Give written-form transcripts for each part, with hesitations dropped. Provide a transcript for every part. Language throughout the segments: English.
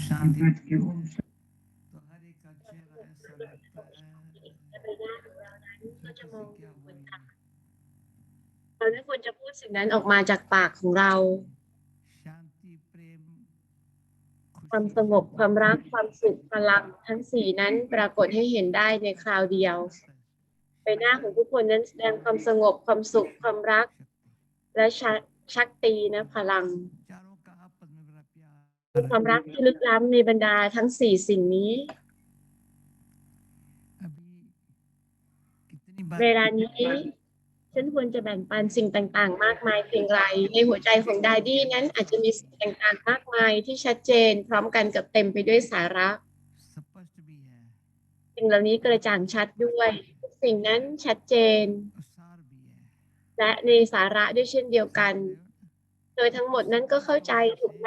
शांति तो हर एक का चेहरा ऐसा लगता है जैसे क्या हुई เราไม่ควรจะพูดสิ่งนั้นออกมาจากปากของเรา शांति प्रेम ความ खुशी สงบความรักความสุขพลังทั้งสี่นั้นปรากฏให้เห็นได้ในคราวเดียวใบหน้าของทุกคนนั้นแสดงความสงบความสุขความรักและชักตีนะพลัง चारों का आपस में बड़ा प्यार มีความรักที่ลึกล้ำในบรรดาทั้งสี่สิ่งนี้ अभी कितनी เว बात ลานี้ฉันควรจะแบ่งปันสิ่งต่างๆมากมายเพียงไรในหัวใจของดาดี้นั้นอาจจะมีสิ่งต่างๆมากมายที่ชัดเจนพร้อมกันกับเต็มไปด้วยสาระ स्पष्ट भी है สิ่งเหล่านี้กระจ่างชัดด้วยสิ่งนั้นชัดเจน और सार भी है และในสาระด้วยเช่นเดียวกัน โดยทั้งหมดนั้นก็เข้าใจถูกไหม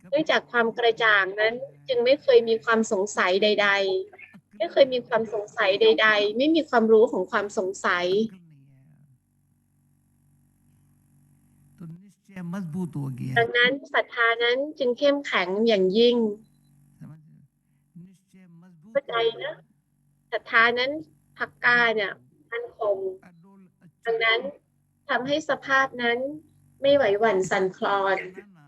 เนื่องจากความกระจ่างนั้นจึงไม่เคยมีความสงสัยใดๆไม่เคยมีความสงสัยใดๆไม่มีความรู้ของความสงสัย तो निश्चय मजबूत हो गया ดังนั้นศรัทธานั้นจึงเข้มแข็งอย่างยิ่ง समझ निश्चय मजबूत เข้าใจนะศรัทธานั้นพักกาเนี่ยมั่นคง अडोल ดังนั้นทำให้สภาพนั้นไม่ไหวหวั่นสั่นคลอน बनाना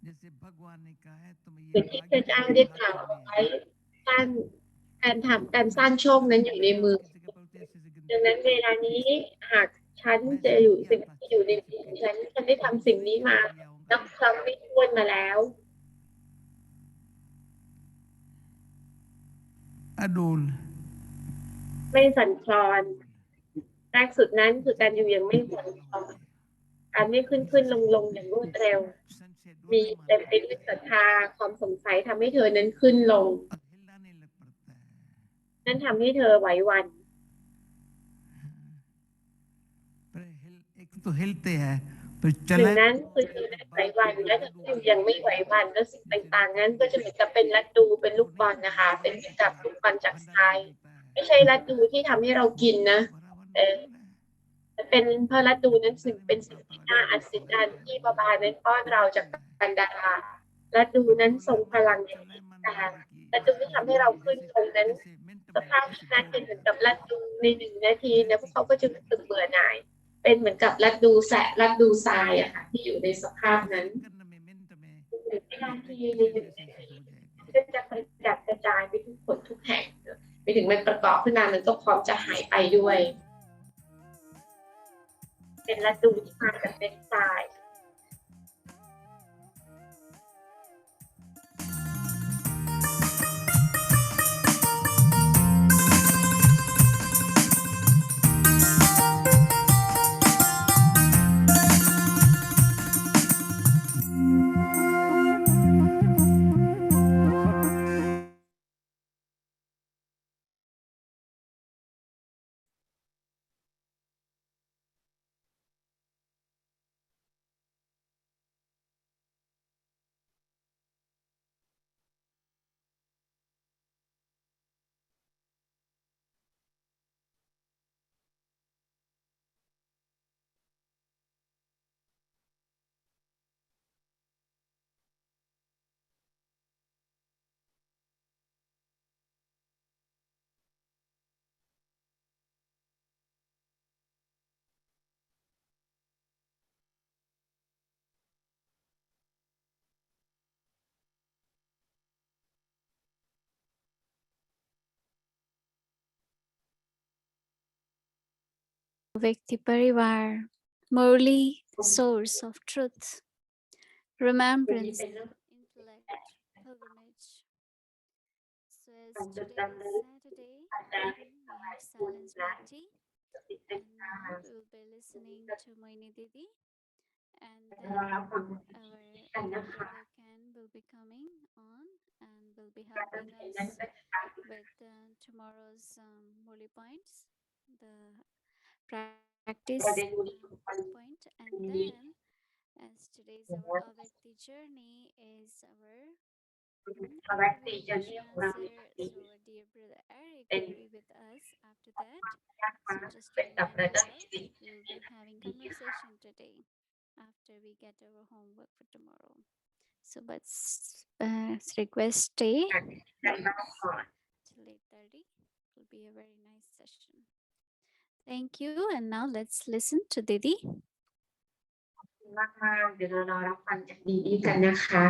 जैसे भगवान ने कहा है तुम เหมื ये อนที่พระเจ้าได้กล่าวเอาไว้สร้างการสร้างโชคนั้นอยู่ในมือ ดังนั้นเวลานี้หากฉันจะอยู่สิ่งที่อยู่ในมือฉันได้ทำสิ่งนี้มานับครั้งไม่ถ้วนมาแล้ว अडोल ไม่สั่นคลอนแรกสุดนั้นคือการอยู่อย่างไม่สั่นคลอนการไม่ขึ้นลงอย่างรวดเร็ว มีเต็มไปด้วยศรัทธาความสงสัยทำให้เธอนั้นขึ้นลง นั่นทำให้เธอไหวหวั่น एक तो हिलते हैं หนึ่งนั้นคือเธอไหวหวั่นและเธออยู่ยังไม่ไหวหวั่นแล้วสิ่งต่างๆนั้นก็จะเหมือนกับเป็นลัดดูเป็นลูกบอลนะคะ เป็นเหมือนกับลูกบอลจากทรายไม่ใช่ลัดดูที่ทำให้เรากินนะแต่เป็นเพราะลัดดูนั้นเป็นสิ่งที่น่าอัศจรรย์ที่บาบานั้นป้อนเราจากกันดาราลัดดูนั้นทรงพลังอย่างยิ่งใหญ่ลัดดูที่ทำให้เราขึ้นตรงนั้นสภาพนั้นเป็นเหมือนกับลัดดูใน1 นาทีนะพวกเขาก็จะรู้สึกเบื่อหน่ายเป็นเหมือนกับลัดดูลัดดูทรายอะค่ะที่อยู่ในสภาพนั้น1 นาทีใน1 นาทีก็จะกระจายไปทุกคนทุกแห่งไปถึงมันประกอบขึ้นมามันก็พร้อมจะหายไปด้วย เป็นลัดดูที่มาจากเม็ดทราย Vyakti Parivar, Murli, source of truth, remembrance, intellect, pilgrimage. So as today is Saturday, we have Silence Bhakti, and now we will be listening to Moini Didi, and then our elder Ken will be coming on and will be helping us with tomorrow's Murli points, the practice point, and then as today's our Avakti journey is our introduction answer, so our dear brother Eric will be with us after that. So just remind yourself, we'll be having conversation today after we get our homework for tomorrow. So but request stay กันบ้างก่อน till 8:30. It will be a very nice session. Thank you. And now let's listen to Didi. มากๆเดี๋ยวเรารอรับฟังจากดีดีกันนะคะ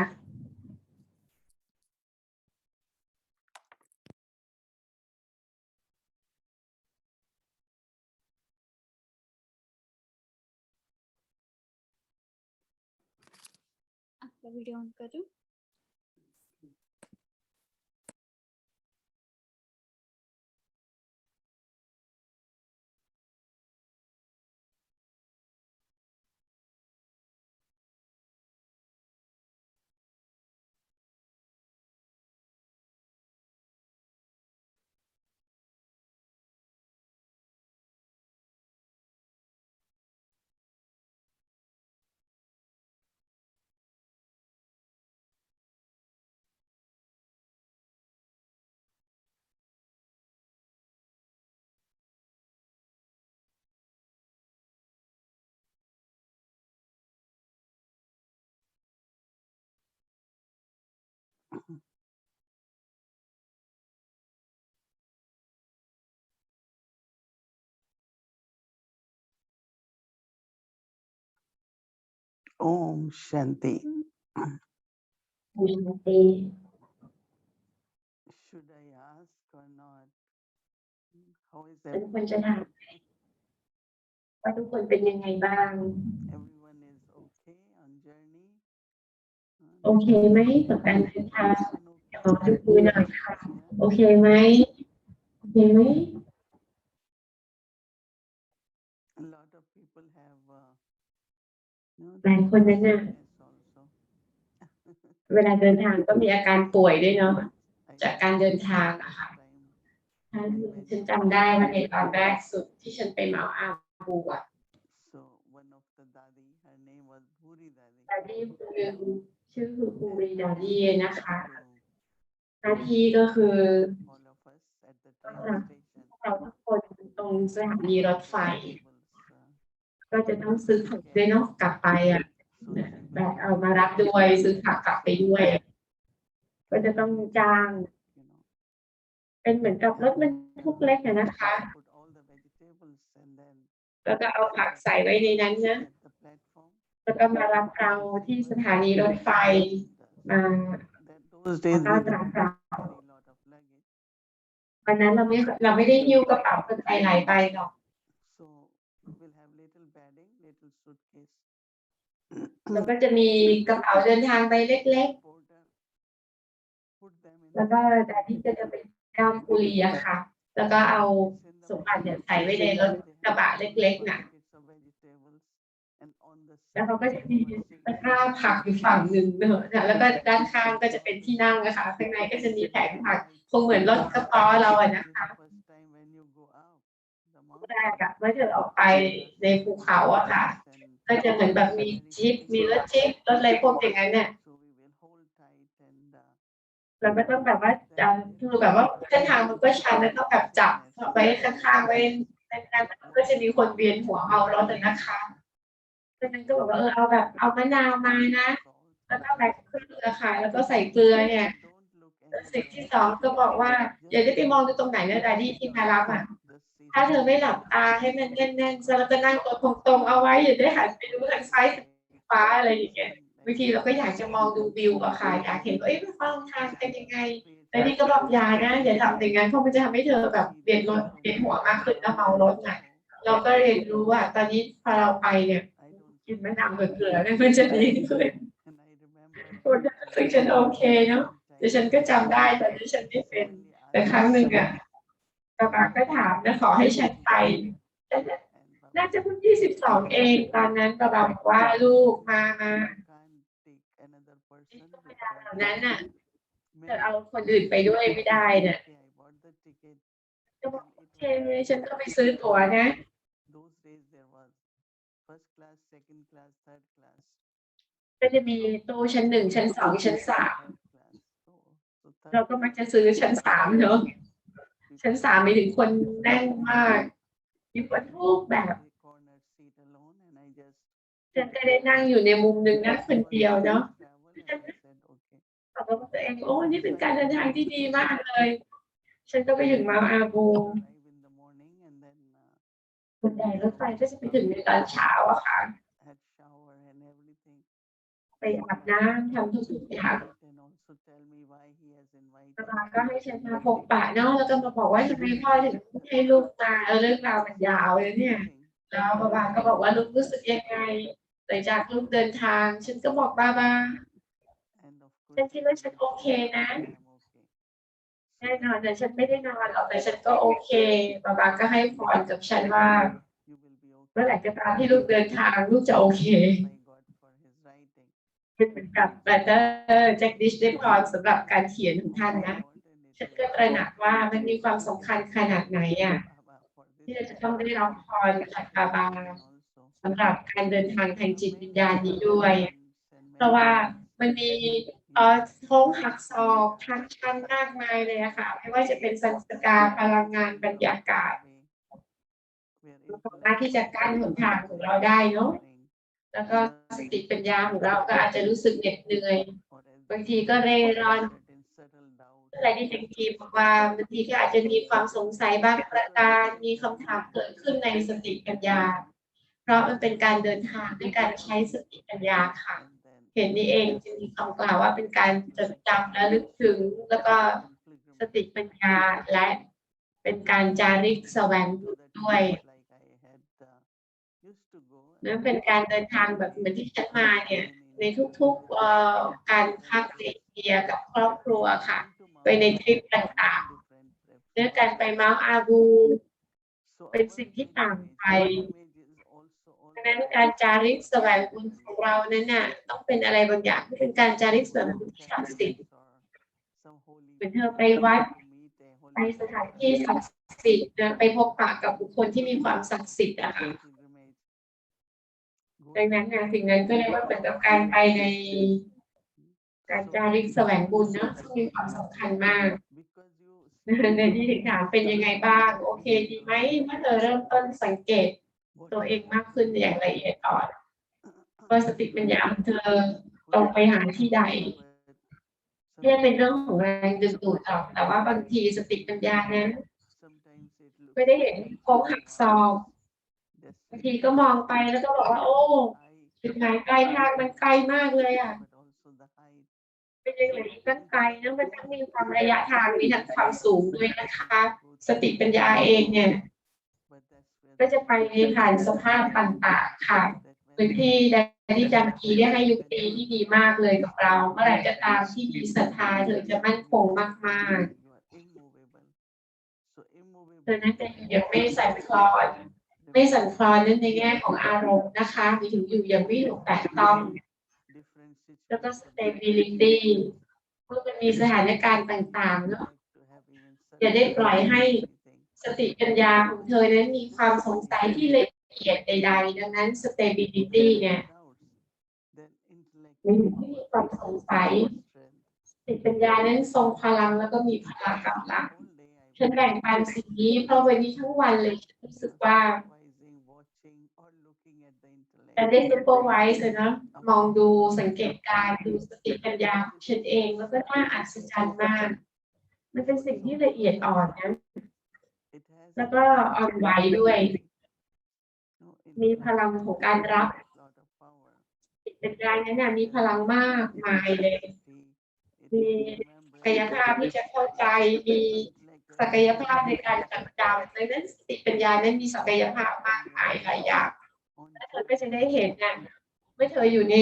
आपका video on करूं? Om Shanti. มีตี Should I ask or not? How is เป็นควรจะ everyone? ถามว่าทุกคนเป็นยังไงบ้าง Everyone is okay on journey? โอเคไหมกับการเดินทาง Everyone ขอ okay? ดูคุยหน่อยค่ะ Yeah. โอเคไหมโอเคไหม A lot of people have หลายคนนั้นน่ะ sickness also. เวลาเดินทางก็มีอาการป่วยด้วยเนาะ I จากการเดินทาง first อะค่ะ time ถ้าฉันจำได้ว่าในตอนแรกสุดที่ฉันไปเมาอาบูอะ so one of the dadi, her name was Bhuri Dadi. ดาดี้คนหนึ่งชื่อภูริดาดี้นะคะ To หน้าที่ก็คือ all of us at the train station. เราทุกคนตรงสถานีรถไฟ Vegetables, ก็จะต้องซื้อผักด้วยเนาะกลับไปอ่ะ so she แบบ will เอามารับด้วยซื้อผักกลับไปด้วย ก็จะต้องจ้าง you know เป็นเหมือนกับรถบรรทุกเล็กอะนะคะ put all the vegetables and then แล้วก็เอาผักใส่ไว้ในนั้นนะ at the platform. แล้วก็มารับเราที่สถานีรถไฟมา That those days ต้อ we นรับเรา carry a lot of luggage. วันนั้นเราไม่ได้หิ้วกระเป๋าไปหลายใบหรอก So we'll have little bedding, little suitcase. แล้วก็จะมีกระเป๋าเดินทางใบเล็ก Porter put them in ๆ แล้วก็ดาดี้ก็จะเป็นเจ้ากุลีอะค่ะ แล้วก็เอาสมบัติเนี่ยใส่ไว้ในรถกระบะเล็กๆน่ะ baskets of vegetables and on the แล้วเขาก็จะมี seat ตะกร้าผักอยู่ฝั่งหนึ่งเนอะแล้วก็ด้านข้างก็จะเป็นที่นั่งนะคะข้างในก็จะมีแผงผักคงเหมือนรถกระป๋อเราอะนะคะ first time when you go up the แรกอะเมื่อเดินออกไปในภูเขาอะค่ะ mountain ก็จะเหมือนแบบมีจิ๊บมีรถจิ๊บรถอะไรพวกอย่างนั้นเนี่ย so we will hold tight and เราก็ต้องแบบว่าคือแบบว่าเส้นทางมันก็ชันแล้วต้องแบบจับไว้ข้างๆไว้นานๆก็จะมีคนเวียนหัวเมารถอะนะคะดังนั้นก็บอกว่าเอาแบบเอามะนาวมานะ แล้วก็แบบเกลือค่ะแล้วก็ใส่เกลือเนี่ยแล้วสิ่งที่สองก็บอกว่าอย่าได้ไปมองดูตรงไหนนะดาดี้ที่มารับอ่ะถ้าเธอไม่หลับตาให้มันแน่นๆแล้วก็นั่งตัวตรงๆเอาไว้อย่าได้หันไปดูทางซ้ายฟ้าอะไรอย่างเงี้ยบางทีเราก็อยากจะมองดูวิวอะค่ะอยากเห็นว่ามันฟังทางเป็นยังไงดาดี้ก็บอกอย่านะอย่าทำอย่างนั้นเพราะมันจะทำให้เธอแบบเวียนหัวมากขึ้นแล้วเมารถน่ะเราก็เรียนรู้ว่าตอนนี้พอเราไปเนี่ยกินมะนาวกับเกลือเนี่ยมันจะดีขึ้น คนรู้สึกฉันโอเคเนาะแต่ฉันก็จำได้แต่ที่ฉันไม่เป็นแต่ครั้งหนึ่งอ่ะป้าก็ถามนะขอให้ฉันไปน่าจะเพิ่ง22เองตอนนั้นป้าบอกว่าลูกมานั้นน่ะจะเอาคนอื่นไปด้วยไม่ได้เนี่ยจะบอกโอเคฉันก็ไปซื้อตั๋วนะก็จะมีตู้ชั้น1ชั้น2ชั้น3เราก็มักจะซื้อชั้น3เนาะชั้น3มีถึงคนแน่นมากมีคนทุกแบบฉันก็ได้นั่งอยู่ในมุมหนึ่งนั่งคนเดียวเนาะ บอกกับตัวเองโอ้นี่เป็นการเดินทางที่ดีมากเลยฉันก็ไปถึงเมาท์อาบูบนไดรถไฟก็จะไปถึงในตอนเช้าอะค่ะไปอาบน้ำทำทุกอย่างแล้วก็ให้ฉันมาพบปะเนาะแล้วก็มาบอกว่าทำไมพ่อถึงให้ลูกมาเรื่องราวมันยาวเลยเนี่ยแล้วบาก็บอกว่าลูกรู้สึกยังไงหลังจากลูกเดินทางฉันก็บอกบาฉันคิดว่าฉันโอเคนะแน่นอนแต่ฉันไม่ได้นอนหรอกแต่ฉันก็โอเคบาก็ให้พรกับฉันว่าเมื่อไหร่ก็ตามที่ลูกเดินทางลูกจะโอเคเป็นเหมือนกับแจ็คดิชได้พรสำหรับการเขียนของท่านนะฉันก็ตระหนักว่ามันมีความสำคัญขนาดไหนอ่ะที่เราจะต้องได้รับพรจากบาสำหรับการเดินทางทางจิตวิญญาณนี้ด้วยเพราะว่ามันมีโค้งหักศอกทางชันมากมายเลยอะค่ะไม่ว่าจะเป็นสันสกาพลังงานบรรยากาศสามารถที่จะกั้นหนทางของเราได้เนาะแล้วก็สติปัญญาของเราก็อาจจะรู้สึกเหน็ดเหนื่อยบางทีก็เร่ร่อนอะไรที่แตงกีบอกว่าบางทีก็อาจจะมีความสงสัยบางประการมีคำถามเกิดขึ้นในสติปัญญาเพราะมันเป็นการเดินทางด้วยการใช้สติปัญญาค่ะเห็นนี้เองจึงมีคำกล่าวว่าเป็นการจดจำและลึกถึงแล้วก็สติปัญญาและเป็นการจาริกแสวงบุญด้วยนั่นเป็นการเดินทางแบบเหมือนที่ฉันมาเนี่ยในทุกๆการพักในอินเดียกับครอบครัวค่ะไปในทริปต่างๆเรื่องการไปเมาท์อาบูเป็นสิ่งที่ต่างไปดังนั้นการจาริกแสวงบุญของเรานั้นน่ะต้องเป็นอะไรบางอย่างที่เป็นการจาริกแสวงบุญที่ศักดิ์สิทธิ์เหมือนเธอไปวัดไปสถานที่ศักดิ์สิทธิ์นะไปพบปะกับบุคคลที่มีความศักดิ์สิทธิ์อะค่ะดังนั้นนะสิ่งนั้นก็เรียกว่าเป็นการไปในการจาริกแสวงบุญเนาะซึ่งมีความสำคัญมากในที่ถึงถามเป็นยังไงบ้างโอเคดีไหมเมื่อเธอเริ่มต้นสังเกตตัวเองมากขึ้นอย่างละเอียดอ่อนว่าสติปัญญาของเธอตรงไปหาที่ใดที่เป็นเรื่องของแรงดึงดูดออกแต่ว่าบางทีสติปัญญานั้นไม่ได้เห็นโค้งหักศอกบางทีก็มองไปแล้วก็บอกว่าโอ้จุดหมายปลายทางมันไกลมากเลยอ่ะเป็นยังไงตั้งไกลนะมันต้องมีความระยะทางมีทั้งความสูงด้วยนะคะสติปัญญาเองเนี่ยก็จะไปในผ่านสภาพต่างๆค่ะพื้นที่ใดที่จันทีได้ให้ยุคตีที่ดีมากเลยกับเราเมื่อไหร่ก็ตามที่มีศรัทธาเธอจะมั่นคงมากๆเธอนั้นจะยังไม่สั่นคลอนนั่นในแง่ของอารมณ์นะคะมีถึงอยู่ยังไม่ถูกแตะต้องแล้วก็ stability เมื่อมันมีสถานการณ์ต่างๆเนาะอย่าได้ปล่อยให้สติปัญญาของเธอนั้นมีความสงสัยที่ละเอียดใดๆดังนั้น stability เนี่ยไม่มีความสงสัยสติปัญญานั้นทรงพลังแล้วก็มีพลังกำลังฉันแบ่งปันสิ่งนี้เพราะวันนี้ทั้งวันเลยฉันรู้สึกว่าแต่ได้ซูเปอร์ไวส์เลยนะมองดูสังเกตการดูสติปัญญาของฉันเองแล้วก็น่าอัศจรรย์มากมันเป็นสิ่งที่ละเอียดอ่อนนะแล้วก็อ่อนไหวด้วยมีพลังของการรับสติปัญญานั้นมีพลังมากมายเลยมีศักยภาพที่จะเข้าใจมีศักยภาพในการจดจำดังนั้นสติปัญญานั้นมีศักยภาพมากมายหลายอย่างเธอก็จะได้เห็นนะเมื่อเธออยู่ใน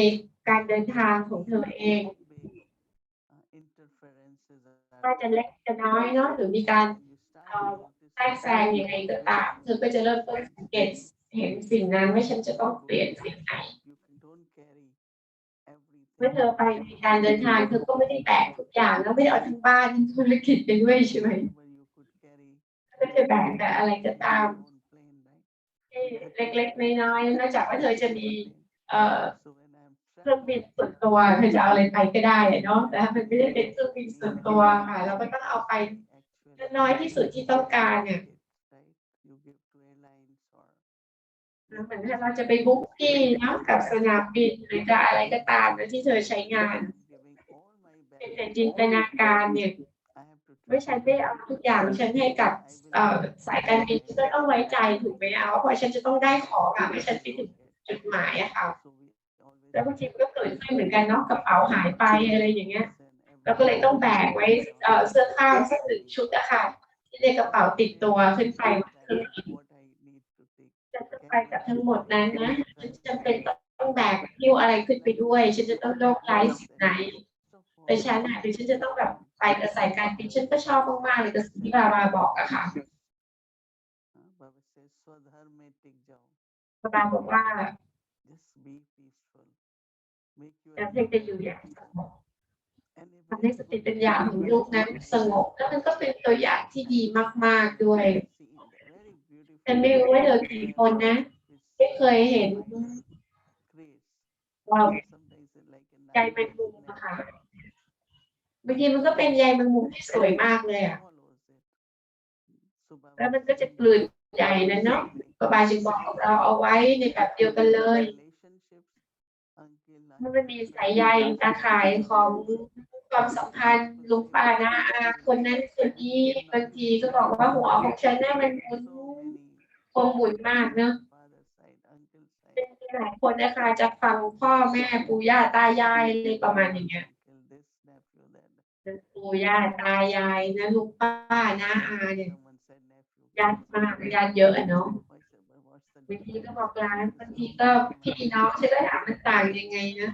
การเดินทางของเธอเองถ้าจะเล็กจะน้อยเนาะหรือมีการแทรกแซงยังไงก็ตามเธอก็จะเริ่มต้นสังเกตเห็นสิ่งนั้นว่าฉันจะต้องเปลี่ยนสิ่งไหนเมื่อเธอไปในการเดินทางเธอก็ไม่ได้แบกทุกอย่างแล้วไม่ได้เอาทั้งบ้านทั้งธุรกิจไปด้วยใช่ไหมก็จะแบกแต่อะไรก็ตามเล็กๆน้อยๆนอกจากว่าเธอจะมีเครื่องบินส่วนตัวเธอจะเอาอะไรไปก็ได้เนาะแต่ถ้ามันไม่ได้เป็นเครื่องบินส่วนตัวค่ะเราก็ต้องเอาไปน้อยที่สุดที่ต้องการเนี่ยเหมือนถ้าเราจะไปบุ๊กที่เนาะกับสนามบินหรือจะอะไรก็ตามนะที่เธอใช้งาน แต่จินตนาการเนี่ยไม่ฉันไม่เอาทุกอย่างฉันให้กับสายการบินก็ต้องไว้ใจถูกไหมเอาเพราะฉันจะต้องได้ของไม่ฉันไปถึงจุดหมายอะค่ะแล้วบางทีก็เกิดขึ้นเหมือนกันเนาะกระเป๋าหายไปอะไรอย่างเงี้ยเราก็เลยต้องแบกไว้เสื้อผ้าสัก1 ชุดอะค่ะที่ในกระเป๋าติดตัวขึ้นไปฉันจะไปกับทั้งหมดนั้นนะฉันจำเป็นต้องแบกหิ้วอะไรขึ้นไปด้วยฉันจะต้องโยกย้ายสิ่งไหนแต่ฉันหรือฉันจะต้องแบบไปกับสายการบินฉันก็ชอบมากๆเลยกับสิ่งที่บาบอกอะค่ะบาบอกว่าแล้วเพลงจะอยู่อย่างสงบทำให้สติปัญญาของลูกนั้นสงบแล้วมันก็เป็นตัวอย่างที่ดีมากๆด้วยฉันไม่รู้ว่าเธอกี่คนนะไม่เคยเห็นใยแมงมุมอะค่ะบางทีมันก็เป็นใยแมงมุมที่สวยมากเลยอะแล้วมันก็จะกลืนใยนั้นเนาะบาจึงบอกเราเอาไว้ในแบบเดียวกันเลยมันมีสายใยตาข่ายของความสัมพันธ์ลุงป้านะอาคนนั้นคนนี้บางทีก็บอกว่าหัวของฉันน่ะมันหมุนคงหมุนมากเนาะเป็นหลายคนนะคะจะฟังพ่อแม่ปู่ย่าตายายอะไรประมาณอย่างเงี้ยปู่ย่าตายายนะลุงป้านะอาเนี่ยญาติมากญาติเยอะเนาะบางทีก็บอกลาบางทีก็พี่น้องฉันก็ถามมันต่างยังไงนะ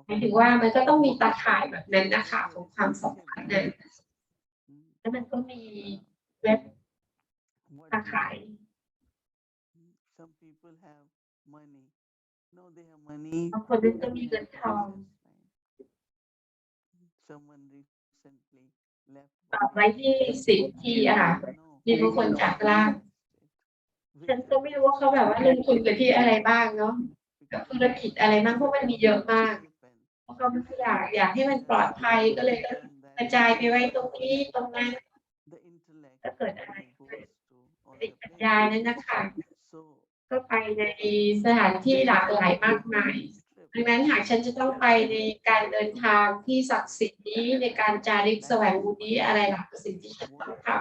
หมายถึงว่ามันก็ต้องมีตาข่ายแบบนั้นนะคะของความสัมพันธ์นะแล้วมันก็มีเว็บตาข่ายบางคนนั้นก็มีเงินทองฝากไว้ที่10 ที่อะค่ะมีบางคนจากล่างฉันก็ไม่รู้ว่าเขาแบบว่าลงทุนกับที่อะไรบ้างเนาะกับธุรกิจอะไรบ้างเพราะมันมีเยอะมากเพราะเขาไม่อยากให้มันปลอดภัยก็เลยกระจายไปไว้ตรงนี้ตรงนั้นถ้าเกิดอะไรติดปัญญานั้นนะคะก็ไปในสถานที่หลากหลายมากมายดังนั้นหากฉันจะต้องไปในการเดินทางที่ศักดิ์สิทธิ์นี้ในการจาริกแสวงบุญนี้อะไรหลักสิ่งที่ฉันต้องทำ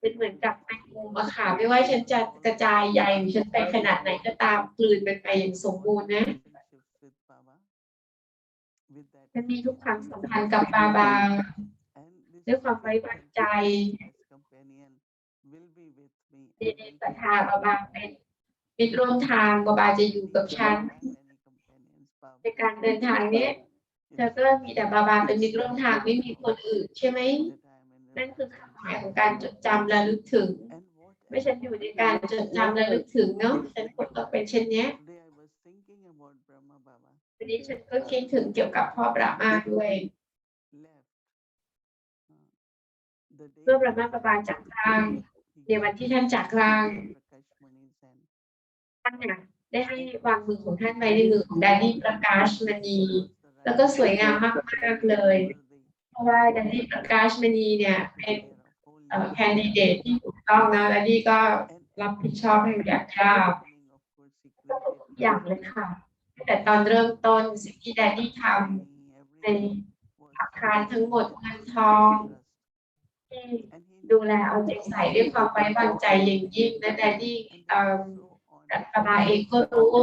เป็นเหมือนกับแมงมุมอะค่ะไม่ว่าฉันจะกระจายใยหรือฉันไปขนาดไหนก็ตามกลืนมันไปอย่างสมบูรณ์นะฉันมีทุกความสัมพันธ์กับบาบาด้วยความไว้วางใจดีศรัทธาบาบาเป็นมิตรร่วมทางบาบาจะอยู่กับฉันในการเดินทางนี้เธอก็มีแต่บาบาเป็นมิตรร่วมทางไม่มีคนอื่นใช่ไหมนั่นคือความหมายของการจดจำและลึกถึงไม่ฉันอยู่ในการจดจำและลึกถึงเนาะฉันควรต้องเป็นเช่นนี้วันนี้ฉันก็คิดถึงเกี่ยวกับพ่อบรามาด้วยเมื่อบรามาประบาลจากร่างในวันที่ท่านจากร่างท่านเนี่ยได้ให้วางมือของท่านไว้ในมือของแดนนี่ประกาศมณีแล้วก็สวยงามมากๆเลยเพราะว่าแดนนี่ประกาศมณีเนี่ยเป็นแคนดิเดตที่ถูกต้องนะและนี่ก็รับผิดชอบให้อย่างราบทุกอย่างเลยค่ะแต่ตอนเริ่มต้นสิ่งที่แดนนี่ทำในอาคารทั้งหมดเงินทองที่ดูแลเอาใจใส่ด้วยความไว้วางใจอย่างยิ่งและแดนนี่กับปาบาเองก็รู้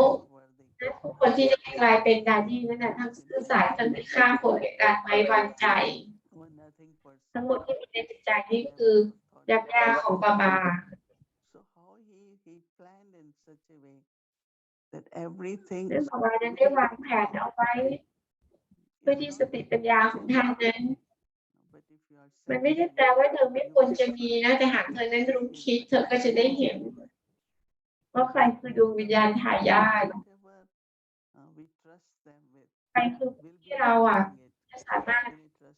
ทุกคนที่จะกลายเป็นแดนนี่นั่นนะทั้งซื่อสัตย์ทั้งมีค่าผลแก่การไว้วางใจทั้งหมดที่มีในจิตใจนี่คือญาติของบาบาเรื่องของเรานั้นได้วางแผนเอาไว้เพื่อที่สติปัญญาของท่านนั้นมันไม่ได้แปลว่าเธอไม่ควรจะมีนะแต่หากเธอนั้นรู้คิดเธอก็จะได้เห็นว่าใครคือดวงวิญญาณทายาทใครคือที่เราจะสามารถ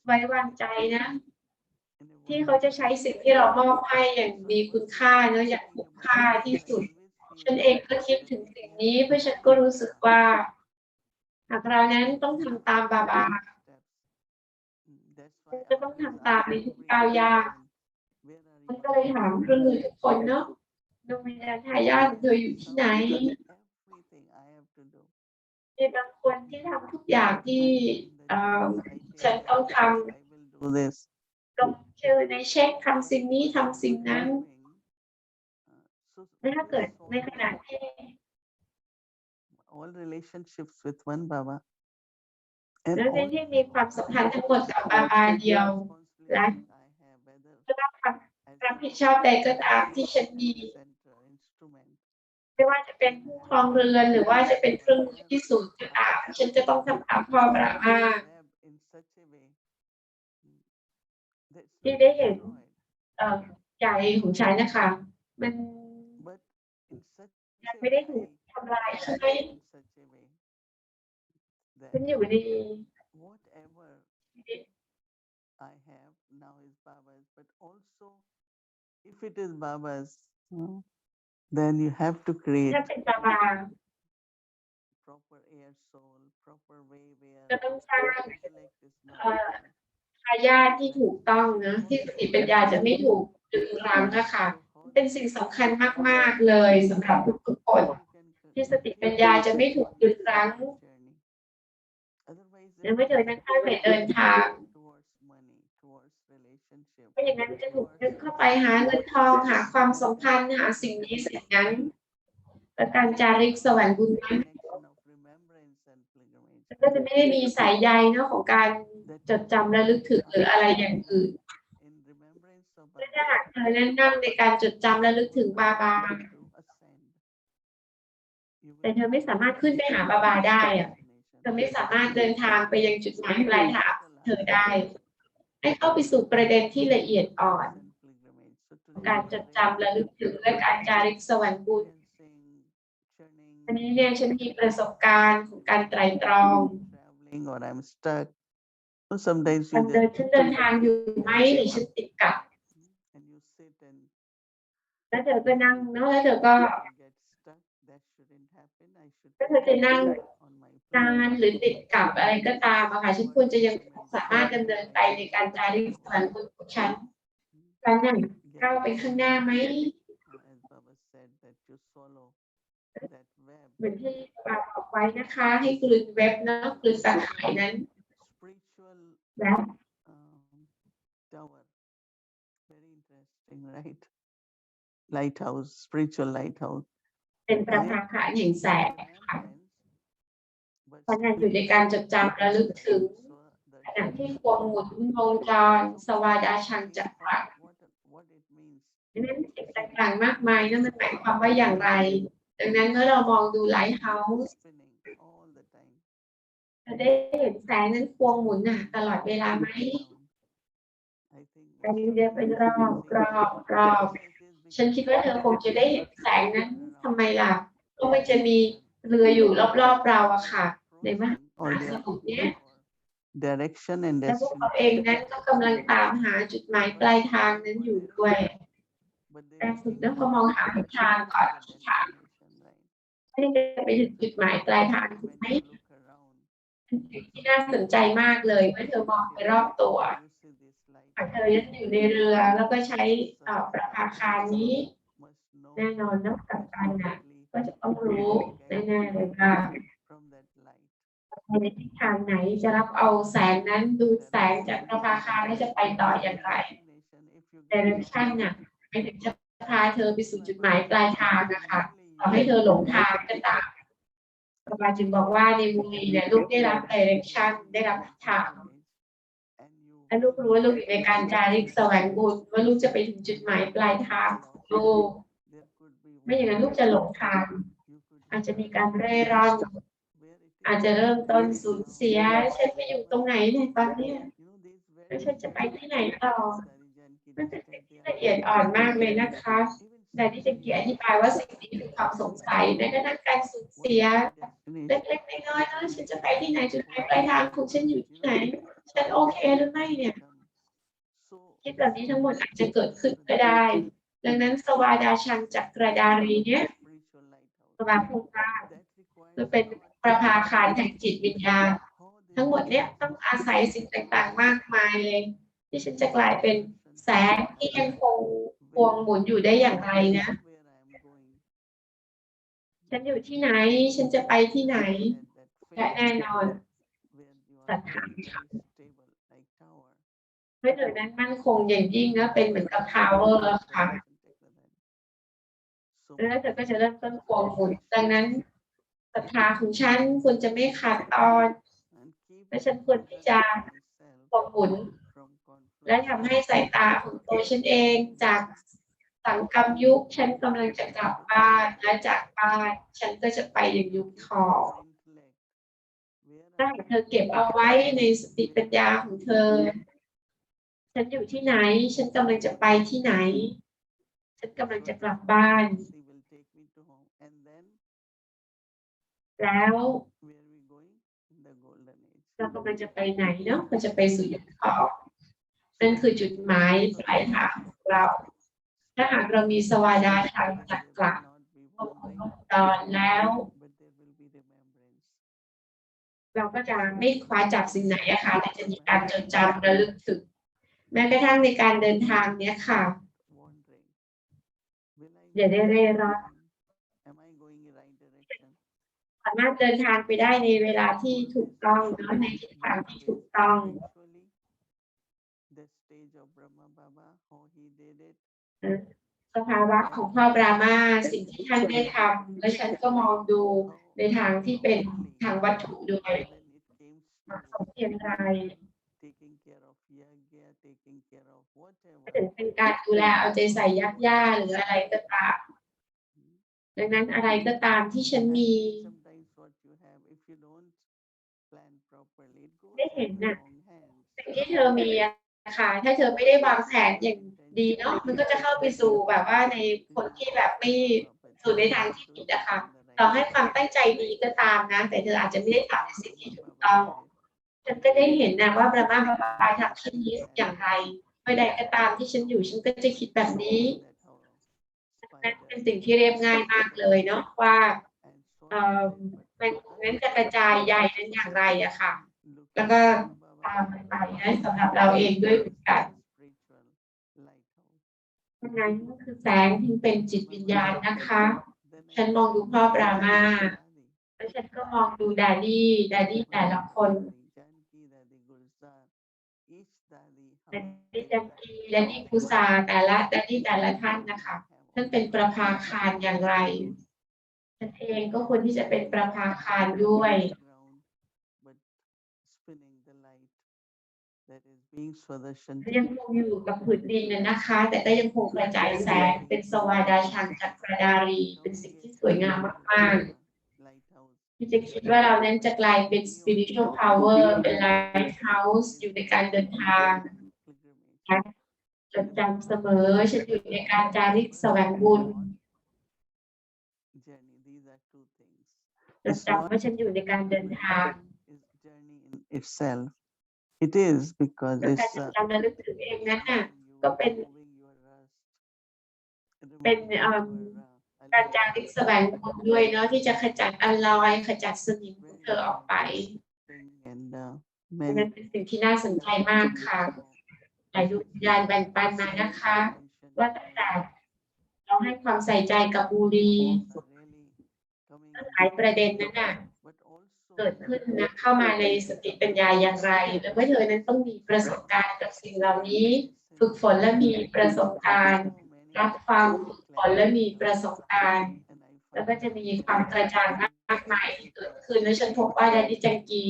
ไว้วางใจนะที่เขาจะใช้สิ่งที่เรามอบให้อย่างมีคุณค่าเนอะอย่างคุ้มค่าที่สุดฉันเองก็คิดถึงสิ่งนี้เพราะฉันก็รู้สึกว่าหากเรานั้นต้องทำตามบาบาจะต้องทำตามในทุกก้าวย่างมันก็เลยถามเรื่องมือทุกคนเนาะดวงวิญญาณทายาทเธออยู่ที่ไหน มีบางคนที่ทำทุกอย่างที่ฉันต้องทำลงชื่อในเช็คทำสิ่งนี้ทำสิ่งนั้นถ้าเกิดในขณะที่ all relationships with one Baba แล้วในที่มีความสัมพันธ์ทั้งหมดกับบาบาเดียวและความรับผิดชอบใดก็ตามที่ฉันมีไม่ว่าจะเป็นผู้ครองเรือนหรือว่าจะเป็นเครื่องมือที่สูงก็ตามฉันจะต้องทำตามพ่อบาบาที่ได้เห็นใจของฉันนะคะมันยังไม่ได้ถูกทำลายใช่ไหมฉันอยู่ใน I have now is Baba's, but also if it is Baba's, then you have to create ถ้าเป็นบาบา proper air soul, proper way where จะต้องสร้าง intellect is not ทายาทที่ถูกต้องนะที่สติปัญญาจะไม่ถูกดึงรั้งนะคะเป็นสิ่งสำคัญมากๆเลยสำหรับทุกคนที่สติปัญญาจะไม่ถูกดึงรั้งและเมื่อเธอนั้นเข้าไปเดินทางเพราะอย่างนั้นจะถูกดึงเข้าไปหาเงินทองหาความสัมพันธ์หาสิ่งนี้สิ่งนั้นและการจาริกแสวงบุญนั้นก็จะไม่ได้มีสายใยเนาะของการจดจำระลึกถึงหรืออะไรอย่างอื่นถ้าหากเธอนั้นนั่งในการจดจำระลึกถึงบาบาแต่เธอไม่สามารถขึ้นไปหาบาบาได้อะเธอไม่สามารถเดินทางไปยังจุดหมายปลายทางเธอได้ให้เข้าไปสู่ประเด็นที่ละเอียดอ่อนการจดจำระลึกถึงและการจาริกแสวงบุญอันนี้เนี่ยฉันมีประสบการณ์ของการไตร่ตรองฉันเดินทางอยู่ไหมหรือฉันติดกับแล้วเธอก็นั่งเนาะแล้วเธอก็จะนั่งนานหรือติดกับอะไรก็ตามอะค่ะฉันควรจะยังสามารถดำเนินไปในการจาริกแสวงบุญของฉันนั่งก้าวไปข้างหน้าไหมเหมือนที่ปาบอกไว้นะคะให้กลืนเว็บเนาะกลืนตาข่ายนั้นแล้ว tower very interesting right lighthouse spiritual lighthouse เป็นประภาคารแห่งแสงค่ะขณะอยู่ในการจดจำระลึกถึงขณะที่ควงหมุนวงจรสวาดาชังจักรนั้นสิ่งต่างๆมากมายนั่นมันหมายความว่าอย่างไรดังนั้นเมื่อเรามองดูไลท์เฮาส์เราได้เห็นแสงนั้นควงหมุนตลอดเวลาไหมแต่เดี๋ยวเป็นรอบฉันคิดว่าเธอคงจะได้เห็นแสงนั้นทำไมล่ะก็มันจะมีเรืออยู่รอบๆเราอะค่ะในมหาสมุทรเนี้ยและพวกเขาเองนั้นก็กำลังตามหาจุดหมายปลายทางนั้นอยู่ด้วยการฝึกต้องมองหาทางก่อนทางไม่ได้ไปถึงจุดหมายปลายทางถูกไหมที่น่าสนใจมากเลยเมื่อเธอมองไปรอบตัวเธอยังอยู่ในเรือแล้วก็ใช้ประภาคารนี้แน่นอนนักกัปตันก็จะต้องรู้แน่ๆเลยว่าในทิศทางไหนจะรับเอาแสงนั้นดูแสงจากประภาคารแล้วจะไปต่ออย่างไรdirectionไม่ถึงจะพาเธอไปสู่จุดหมายปลายทางนะคะขอให้เธอหลงทางก็ตามบาบาจึงบอกว่าในมุรีเนี่ยลูกได้รับ direction ได้รับทิศทางและลูกรู้ว่าลูกอยู่ในการจาริกแสวงบุญว่าลูกจะไปถึงจุดหมายปลายทางของลูกไม่อย่างนั้นลูกจะหลงทางอาจจะมีการเร่ร่อนอาจจะเริ่มต้นสูญเสียฉันไปอยู่ตรงไหนเนี่ยตอนนี้แล้วฉันจะไปที่ไหนต่อมันเป็นสิ่งที่ละเอียดอ่อนมากเลยนะคะแต่ที่จะเกี่ยวอธิบายว่าสิ่งนี้คือความสงสัยแม้กระทั่งการสูญเสียเล็กๆน้อยๆฉันจะไปที่ไหนจุดหมายปลายทางของฉันอยู่ที่ไหนฉันโอเคหรือไม่เนี่ยคิดแบบนี้ทั้งหมดอาจจะเกิดขึ้นก็ได้ดังนั้นสวาดาชังจักรดารีเนี่ยสวาภูมิมันเป็นประภาคารแห่งจิตวิญญาณทั้งหมดเนี้ยต้องอาศัยสิ่งต่างๆมากมายเลยที่ฉันจะกลายเป็นแสงที่ยังคงพวงหมุนอยู่ได้อย่างไรนะฉันอยู่ที่ไหนฉันจะไปที่ไหน และแน่นอน where you ศรั are ทธา very, very stable, like tower. เมื่อเธอนั้นมั่นคงอย่างยิ่งนะเป็นเหมือนกับ power ค่ะ So แล้วเธอก็จะเริ่มต้นควงหมุนดังนั้นศรัทธาของฉันควรจะไม่ขาดตอน and keep และฉันควรที่จะ myself ควงหมุน from และทำให้สายตาของตัวฉันเองจากสังกรรมยุคฉันกำลังจะกลับบ้านและจากบ้านฉันก็จะไปอย่างยุคทอง ถ้าหากเธอเก็บเอาไว้ในสติปัญญาของเธอ ฉันอยู่ที่ไหน ฉันกำลังจะไปที่ไหน ฉันกำลังจะกลับบ้าน แล้วเรากำลังจะไปไหนเนาะเราจะไปสู่ยุคทองนั่นคือจุดหมายปลายทางของเรา ถ้าหากเรามีสวาดาทางหลักๆควบคุมวงจรแล้ว เราก็จะไม่คว้าจับสิ่งไหนอะค่ะแต่จะมีการจดจำระลึกถึงแม้กระทั่งในการเดินทางเนี้ยค่ะอย่าได้เร่ร่อนสามารถเดินทางไปได้ในเวลาที่ถูกต้องเนาะในทิศทางที่ถูกต้องสภาวะของพ่อบรามาสิ่งที่ท่านได้ทำและฉันก็มองดูในทางที่เป็นทางวัตถุด้วยเพียงไรถึงเป็นการดูแลเอาใจใส่ยักย่าหรืออะไรก็ตามดังนั้นอะไรก็ตามที่ฉันมีได้เห็นนะสิ่งที่เธอมีอะค่ะถ้าเธอไม่ได้วางแผนอย่างดีเนาะมันก็จะเข้าไปสู่แบบว่าในคนที่แบบไม่สู่ในทางที่ผิดอะค่ะต่อให้ความตั้งใจดีก็ตามนะแต่เธออาจจะไม่ได้ทำในสิ่งที่ถูกต้องฉันก็ได้เห็นนะว่าพระมาพระบาทำเช่นนี้อย่างไรเมื่อใดก็ตามที่ฉันอยู่ฉันก็จะคิดแบบนี้นั่นเป็นสิ่งที่เรียบง่ายมากเลยเนาะว่ามันนั้นจะกระจายใหญ่นั้นอย่างไรอะค่ะแล้วก็ตามไปนะสำหรับเราเองด้วยเหมือนกันนั้นคือแสงที่เป็นจิตวิญญาณนะคะฉันมองดูพ่อบรามาแล้วฉันก็มองดูดาดี้แต่ละคนดาดี้จักรีดาดี้กุซาแต่ละดาดี้แต่ละท่านนะคะท่านเป็นประภาคารอย่างไรฉันเองก็ควรที่จะเป็นประภาคารด้วยยังคงอยู่กับผืนดินนะคะแต่ก็ยังคงกระจายแสงเป็นสวาดาชังจักรดารีเป็นสิ่งที่สวยงามมากๆที่จะคิดว่าเรานั้นจะกลายเป็น spiritual power เป็น lighthouse อยู่ในการเดินทางจดจำเสมอฉันอยู่ในการจาริกแสวงบุญจดจำว่าฉันอยู่ในการเดินทาง It is because และ it's การจดจำระลึกถึงเองนั้นน่ะก็เป็นการจาริกแสวงบุญด้วยเนาะที่จะขจัดอลอยขจัดสนิมของเธอออกไปนั่นเป็นสิ่งที่น่าสนใจมากค่ะหลายดวงวิญญาณแบ่งปันมานะคะว่าตั้งแต่เราให้ความใส่ใจกับบุรีหลายประเด็นนั้นน่ะเกิดขึ้นนะเข้ามาในสติปัญญาอย่างไรและว่าเธอนั้นต้องมีประสบการณ์กับสิ่งเหล่านี้ฝึกฝนและมีประสบการณ์รับฟังฝึกฝนและมีประสบการณ์แล้วก็จะมีความกระจ่างมากมายที่เกิดขึ้นและฉันพบว่าดาดิจังกี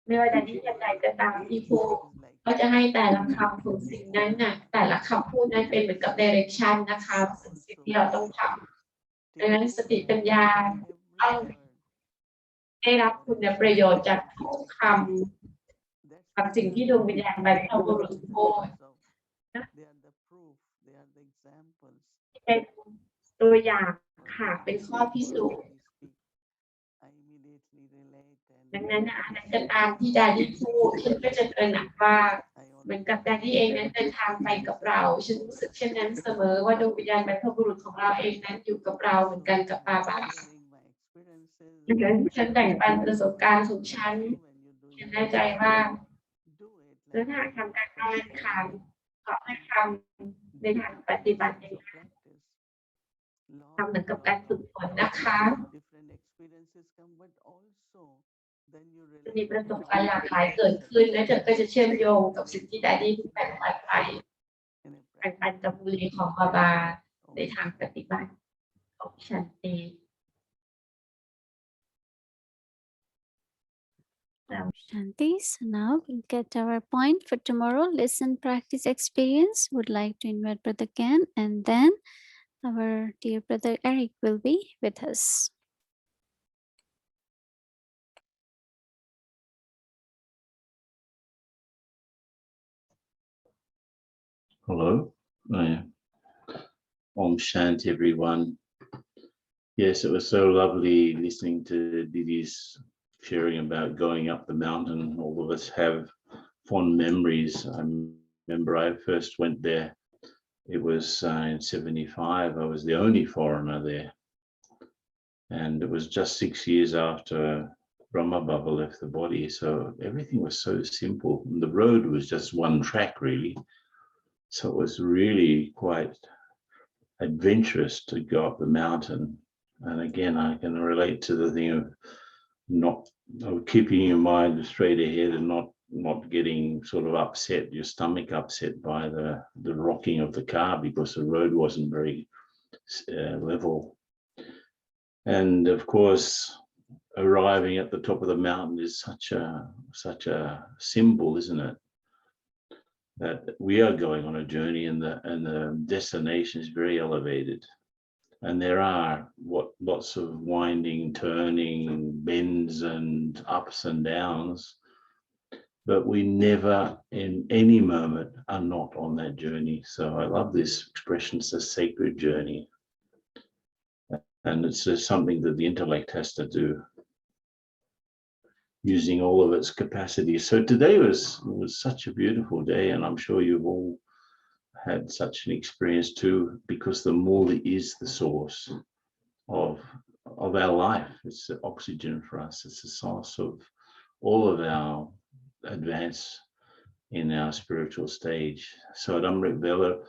ไม่ว่าดาดิอย่างไรก็ตามที่พูดก็จะให้แต่ละคำของสิ่งนั้นน่ะแต่ละคำพูดนั้นเป็นเหมือนกับ direction นะคะสิ่งที่เราต้องทำดังนั้นสติปัญญาต้องได้รับคุณประโยชน์จากทุกคำกับสิ่งที่ดวงวิญญาณบรรพบุรุษพูดเป็นตัวอย่างค่ะเป็นข้อพิสูจน์ดังนั้นอะไรก็ตามที่ดาดี้พูดฉันก็จะตระหนักว่าเหมือนกับดาดี้เองนั้นเดินทางไปกับเราฉันรู้สึกเช่นนั้นเสมอว่าดวงวิญญาณบรรพบุรุษของเราเองนั้นอยู่กับเราเหมือนกันกับบาบาดังนั้นฉันแบ่งปันประสบการณ์ของฉันแน่ใจว่าถ้าทำการบ้านค่ะขอให้ทำในทางปฏิบัติทำเหมือนกับการฝึกฝนนะคะ then you มี relate ประส to บ how การณ์หลากหลาย Didi เกิด accepted ขึ้น และเธอก็จะเชื่อมโยงกับสิ่งที่ Daddy แบ่งปันไป in a แบ่งปัน practice กับบุรีของบาบา ใน of ทางปฏิบัติของฉันเอง Shanti. So now we'll get our point for tomorrow. Listen, practice, experience. Would like to invite Brother Ken, and then our dear Brother Eric will be with us. Hello. Om Shanti, everyone. Yes, it was so lovely listening to Didi's sharing about going up the mountain. All of us have fond memories. I remember I first went there. It was in 75. I was the only foreigner there. And it was just 6 years after Brahma Baba left the body. So everything was so simple. And the road was just one track, really. So it was really quite adventurous to go up the mountain. And again, I can relate to the thing of keeping your mind straight ahead and not getting sort of upset, your stomach upset by the rocking of the car because the road wasn't very level. And of course, arriving at the top of the mountain is such a symbol, isn't it? That we are going on a journey and the destination is very elevated. And there are lots of winding, turning, bends and ups and downs, but we never in any moment are not on that journey. So I love this expression, it's a sacred journey. And it's just something that the intellect has to do, using all of its capacity. So today was such a beautiful day, and I'm sure you've all had such an experience too, because the Murli is the source of our life. It's the oxygen for us. It's the source of all of our advance in our spiritual stage. So at Amrit Vela,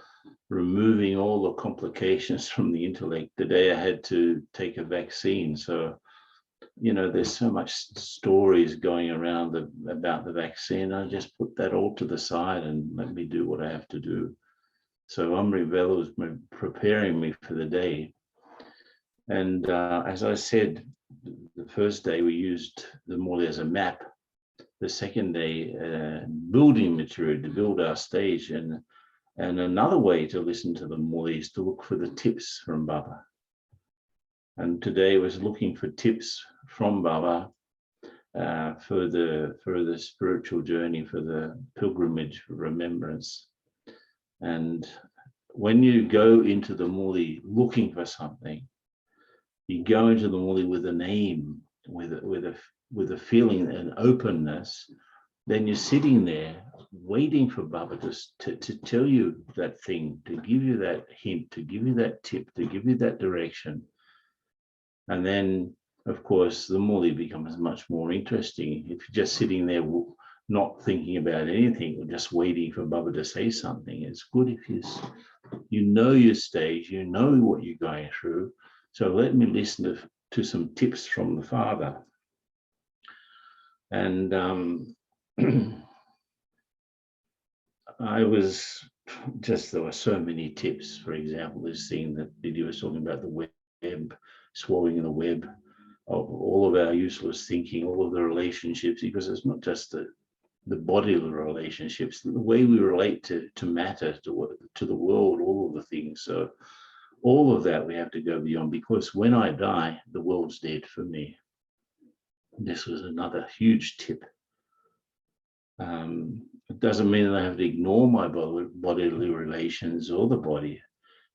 removing all the complications from the intellect. Today I had to take a vaccine. So, you know, there's so much stories going around about the vaccine. I just put that all to the side and let me do what I have to do. So Amrit Vela was preparing me for the day. And as I said, the first day we used the Murli as a map. The second day, building material to build our stage. And another way to listen to the Murli is to look for the tips from Baba. And today was looking for tips from Baba for the spiritual journey, for the pilgrimage, for remembrance. And when you go into the Murli looking for something, you go into the Murli with an aim, with a feeling and openness, then you're sitting there waiting for Baba to tell you that thing, to give you that hint, to give you that tip, to give you that direction. And then, of course, the Murli becomes much more interesting. If you're just sitting there not thinking about anything or just waiting for Baba to say something, it's good if you know your stage, you know what you're going through. So let me listen to some tips from the Father. And there were so many tips. For example, this thing that Didi was talking about, the web, swallowing the web of all of our useless thinking, all of the relationships, because it's not just the bodily relationships, the way we relate to matter, to the world, all of the things. So all of that we have to go beyond, because when I die, the world's dead for me. This was another huge tip. It doesn't mean that I have to ignore my bodily relations or the body,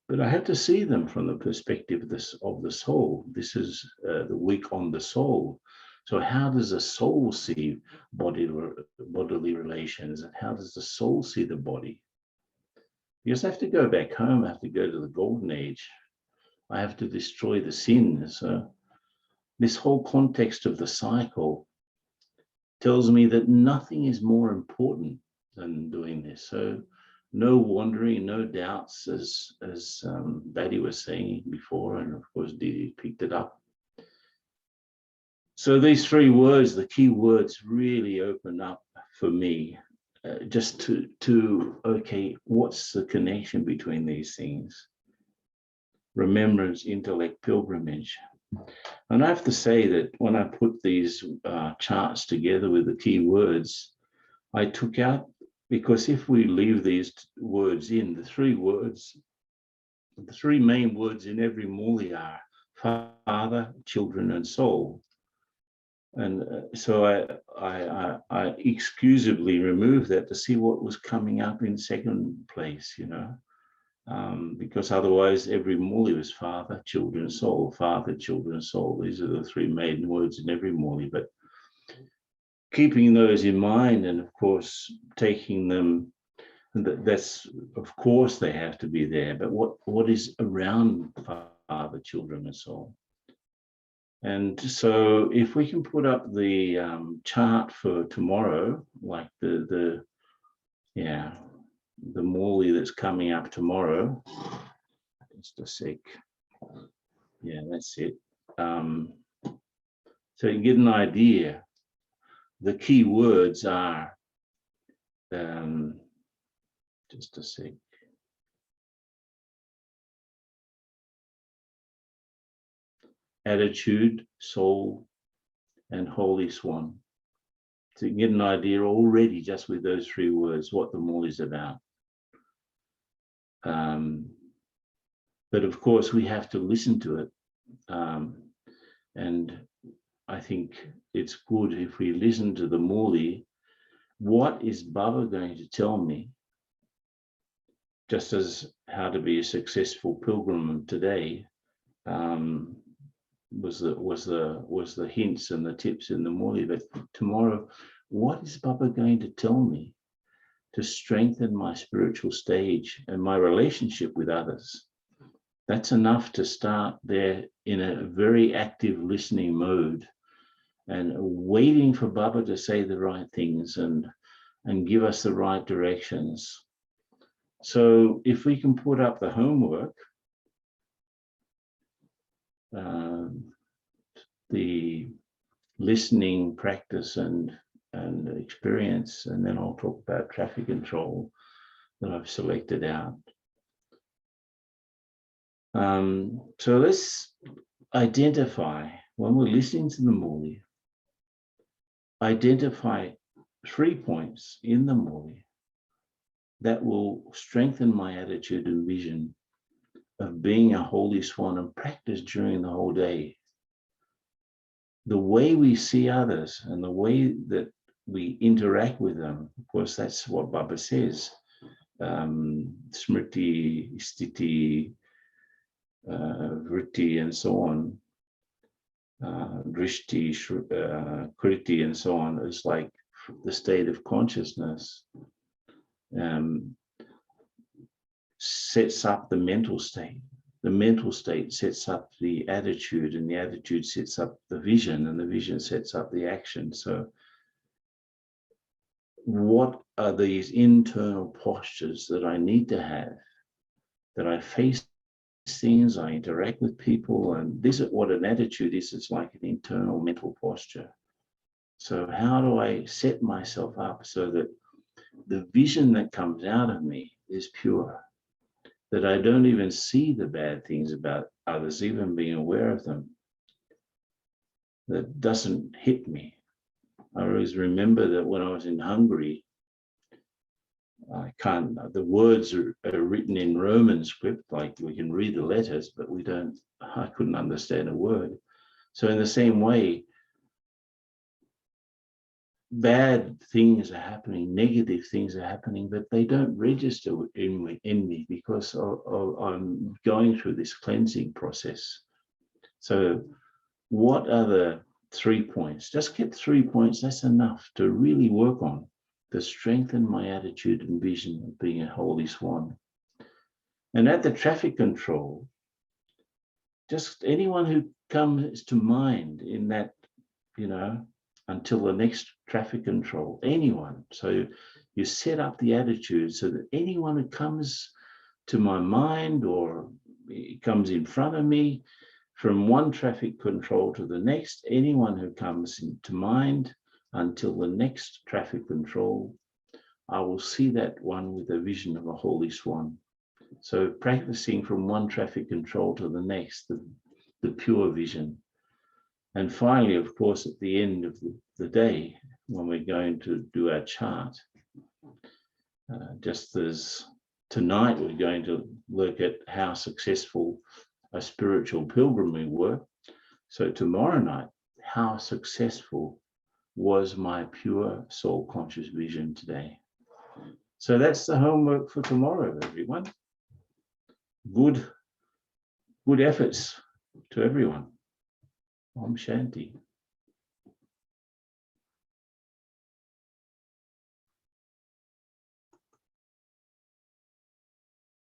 but I have to see them from the perspective of the soul. This is the week on the soul. So how does the soul see bodily relations, and how does the soul see the body? Because I have to go back home, I have to go to the golden age. I have to destroy the sins. So this whole context of the cycle tells me that nothing is more important than doing this. So no wandering, no doubts, as Daddy was saying before, and of course Didi picked it up. So these three words, the key words, really open up for me just to okay, what's the connection between these things? Remembrance, intellect, pilgrimage. And I have to say that when I put these charts together with the key words, I took out, because if we leave these words in, the three main words in every Murli are Father, children, and soul. And so I excusably removed that to see what was coming up in second place, you know, because otherwise every Murli was Father, children, soul, Father, children, soul. These are the three maiden words in every Murli. But keeping those in mind, and of course taking them, that's of course they have to be there. But what is around Father, children, and soul? And so if we can put up the chart for tomorrow, like the Murli that's coming up tomorrow, just a sec. Yeah, that's it. So you get an idea. The key words are, just a sec. Attitude, soul, and holy swan. So you can get an idea already just with those three words what the Murli is about. But of course we have to listen to it. And I think it's good if we listen to the Murli. What is Baba going to tell me? Just as how to be a successful pilgrim today was the hints and the tips in the Murli. But tomorrow, what is Baba going to tell me to strengthen my spiritual stage and my relationship with others? That's enough to start there in a very active listening mode and waiting for Baba to say the right things and give us the right directions. So if we can put up the homework, the listening practice and experience, and then I'll talk about traffic control that I've selected out. So let's identify, when we're listening to the Murli, identify 3 points in the Murli that will strengthen my attitude and vision of being a holy swan and practice during the whole day. The way we see others and the way that we interact with them, of course, that's what Baba says. Smriti, Sthiti, Vritti, and so on. Drishti, Kriti, and so on, is like the state of consciousness. Sets up the mental state. The mental state sets up the attitude, and the attitude sets up the vision, and the vision sets up the action. So what are these internal postures that I need to have, that I face things, I interact with people, and this is what an attitude is. It's like an internal mental posture. So how do I set myself up so that the vision that comes out of me is pure, that I don't even see the bad things about others, even being aware of them, that doesn't hit me. I always remember that when I was in Hungary, the words are written in Roman script, like we can read the letters, but I couldn't understand a word. So in the same way, bad things are happening, negative things are happening, but they don't register in me because I'm going through this cleansing process. So what are the 3 points? Just get 3 points, that's enough to really work on, to strengthen my attitude and vision of being a holy swan. And at the traffic control, just anyone who comes to mind in that, until the next traffic control, anyone. So you set up the attitude so that anyone who comes to my mind or comes in front of me, from one traffic control to the next, anyone who comes into mind until the next traffic control, I will see that one with a vision of a holy swan. So practicing from one traffic control to the next, the pure vision. And finally, of course, at the end of the day, when we're going to do our chart, just as tonight we're going to look at how successful a spiritual pilgrim we were. So tomorrow night, how successful was my pure soul conscious vision today? So that's the homework for tomorrow, everyone. Good efforts to everyone. Om Shanti.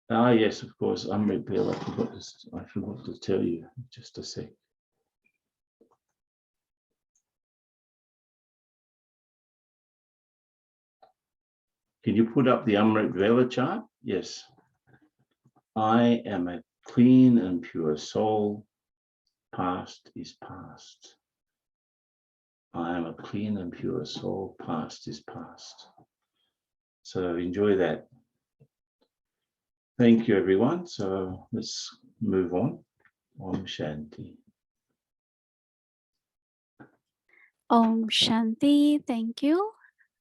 Ah, yes, of course. Amrit Bill, I forgot to tell you. Just a sec. Can you put up the Amrit Vela chart? Yes. I am a clean and pure soul. Past is past. I am a clean and pure soul. Past is past. So enjoy that. Thank you, everyone. So let's move on. Om Shanti. Om Shanti. Thank you.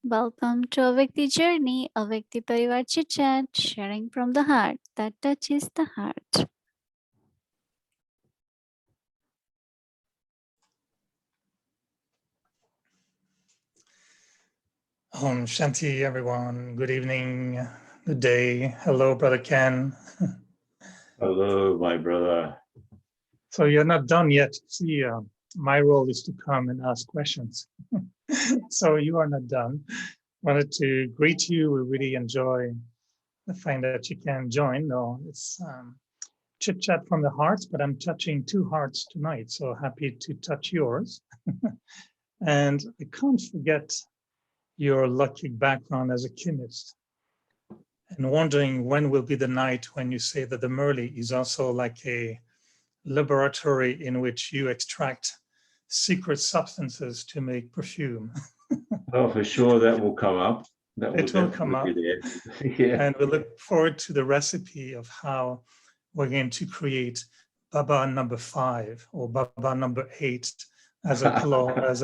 Welcome to Avyakti Journey, Avyakti Parivar Chit Chat, sharing from the heart that touches the heart. Om Shanti, everyone. Good evening, good day. Hello, Brother Ken. Hello, my brother. So you're not done yet. See, my role is to come and ask questions. So you are not done. Wanted to greet you. We really enjoy the fact that you can join. No, it's chit chat from the heart, but I'm touching two hearts tonight. So happy to touch yours. And I can't forget your lucky background as a chemist. And wondering when will be the night when you say that the Murli is also like a laboratory in which you extract secret substances to make perfume. Oh, for sure, that will come up. It will come up. Yeah. And we look forward to the recipe of how we're going to create Baba number 5 or Baba number 8 as a cologne, as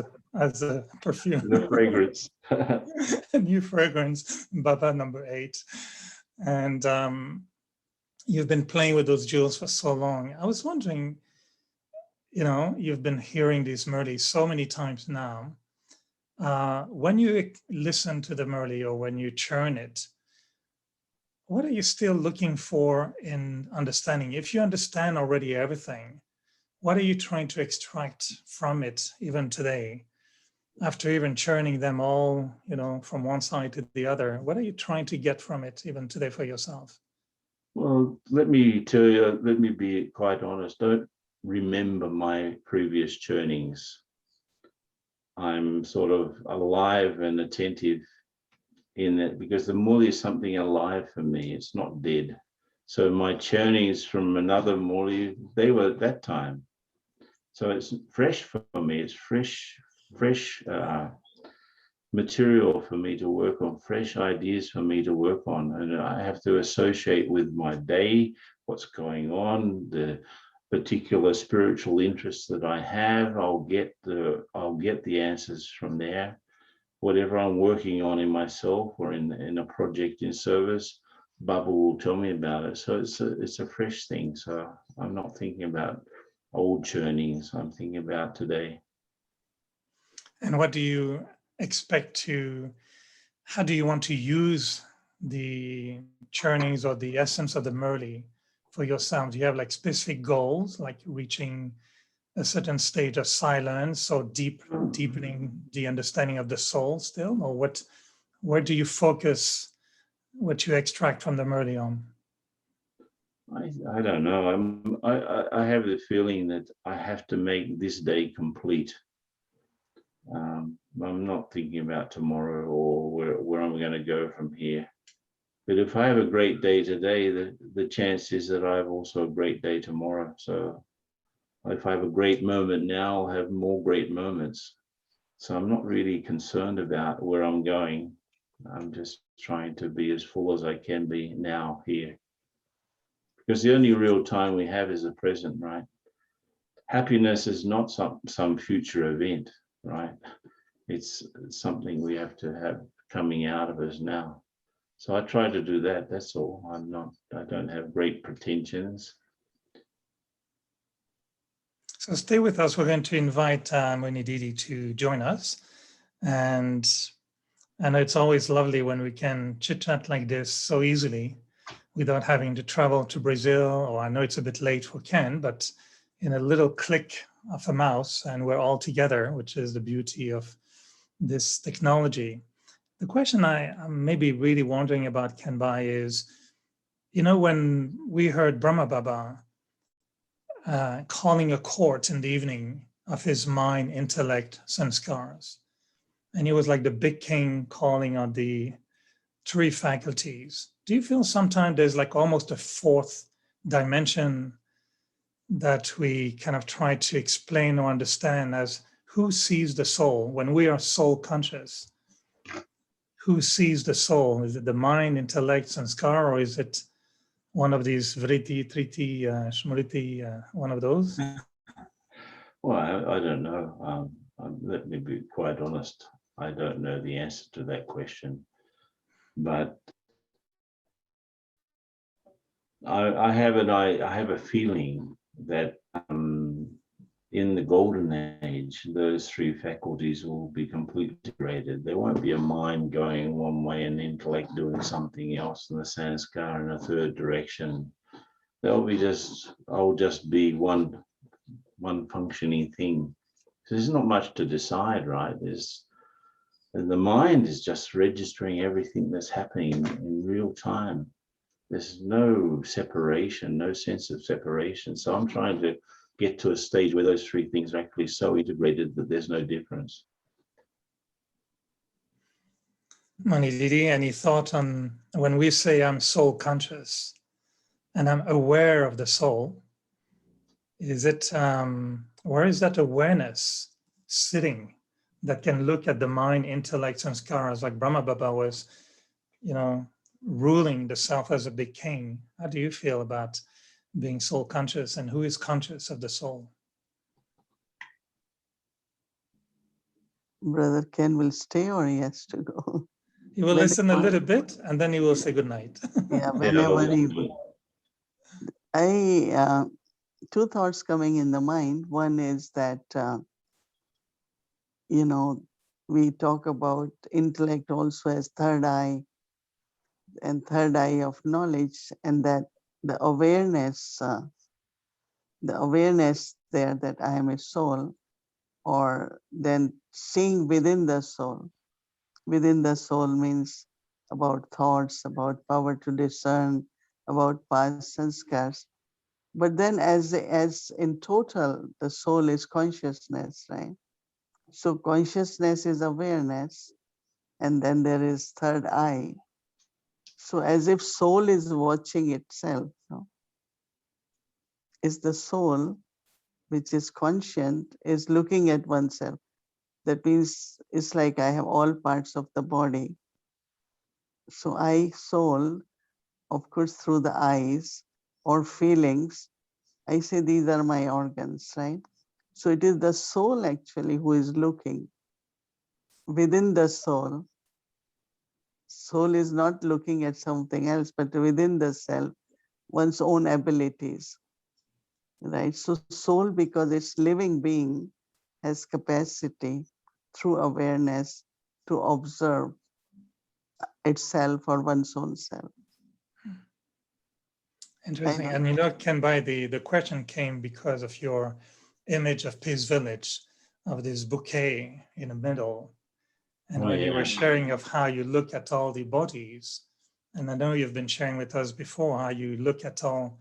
a perfume. The fragrance. A new fragrance, Baba number 8. And you've been playing with those jewels for so long. I was wondering, you know, you've been hearing these Murli so many times now. When you listen to the Murli or when you churn it, what are you still looking for in understanding? If you understand already everything, what are you trying to extract from it even today? After even churning them all, you know, from one side to the other, what are you trying to get from it even today for yourself? Well, let me tell you, let me be quite honest. Don't remember my previous churnings. I'm sort of alive and attentive in that because the Murli is something alive for me. It's not dead. So my churnings from another Murli, they were at that time. So it's fresh for me. It's fresh material for me to work on, fresh ideas for me to work on. And I have to associate with my day, what's going on, the particular spiritual interests that I have. I'll get the answers from there. Whatever I'm working on in myself or in a project in service, Baba will tell me about it. So it's a fresh thing. So I'm not thinking about old churnings. I'm thinking about today. And what do you expect to, how do you want to use the churnings or the essence of the Murli for yourself? Do you have like specific goals, like reaching a certain stage of silence or deepening the understanding of the soul still? Or where do you focus what you extract from the Murli on? I don't know. I have the feeling that I have to make this day complete. I'm not thinking about tomorrow or where I'm going to go from here. But if I have a great day today, the chance is that I have also a great day tomorrow. So if I have a great moment now, I'll have more great moments. So I'm not really concerned about where I'm going. I'm just trying to be as full as I can be now here. Because the only real time we have is the present, right? Happiness is not some future event, right? It's something we have to have coming out of us now. So I try to do that, that's all. I don't have great pretensions. So stay with us. We're going to invite Murli Didi to join us. And I know it's always lovely when we can chit chat like this so easily without having to travel to Brazil, or I know it's a bit late for Ken, but in a little click of a mouse and we're all together, which is the beauty of this technology. The question I'm maybe really wondering about, Kenbai, is, you know, when we heard Brahma Baba calling a court in the evening of his mind, intellect, sanskars, and he was like the big king calling on the three faculties. Do you feel sometimes there's like almost a fourth dimension that we kind of try to explain or understand as who sees the soul when we are soul conscious? Who sees the soul? Is it the mind, intellect, sanskar, or is it one of these vritti, triti, smriti, one of those? Well, I don't know. Let me be quite honest. I don't know the answer to that question. But I have a feeling that in the golden age, those three faculties will be completely integrated. There won't be a mind going one way and intellect doing something else, and the sanskar in a third direction. I'll just be one functioning thing. So there's not much to decide, right? The mind is just registering everything that's happening in real time. There's no separation, no sense of separation. So I'm trying to get to a stage where those three things are actually so integrated that there's no difference. Murli Didi, any thought on when we say I'm soul conscious and I'm aware of the soul, is it, where is that awareness sitting that can look at the mind, intellect, sanskaras, like Brahma Baba was, you know, ruling the self as a big king? How do you feel about being soul conscious, and who is conscious of the soul? Brother Ken will stay or he has to go? He will listen a little bit and then he will say good night. Yeah, whenever he will. Two thoughts coming in the mind. One is that, we talk about intellect also as third eye and third eye of knowledge, and that the awareness there that I am a soul, or then seeing within the soul. Within the soul means about thoughts, about power to discern, about past sanskars. But then as in total, the soul is consciousness, right? So consciousness is awareness, and then there is third eye. So as if soul is watching itself, no? Is the soul, which is conscient, is looking at oneself. That means it's like I have all parts of the body. So I, soul, of course, through the eyes or feelings, I say these are my organs, right? So it is the soul actually who is looking. Within the soul, soul is not looking at something else, but within the self, one's own abilities, right? So soul, because it's living being, has capacity through awareness to observe itself or one's own self. Interesting. And you know, Kenbai, the question came because of your image of Peace Village, of this bouquet in the middle. And when you were sharing of how you look at all the bodies, and I know you've been sharing with us before how you look at all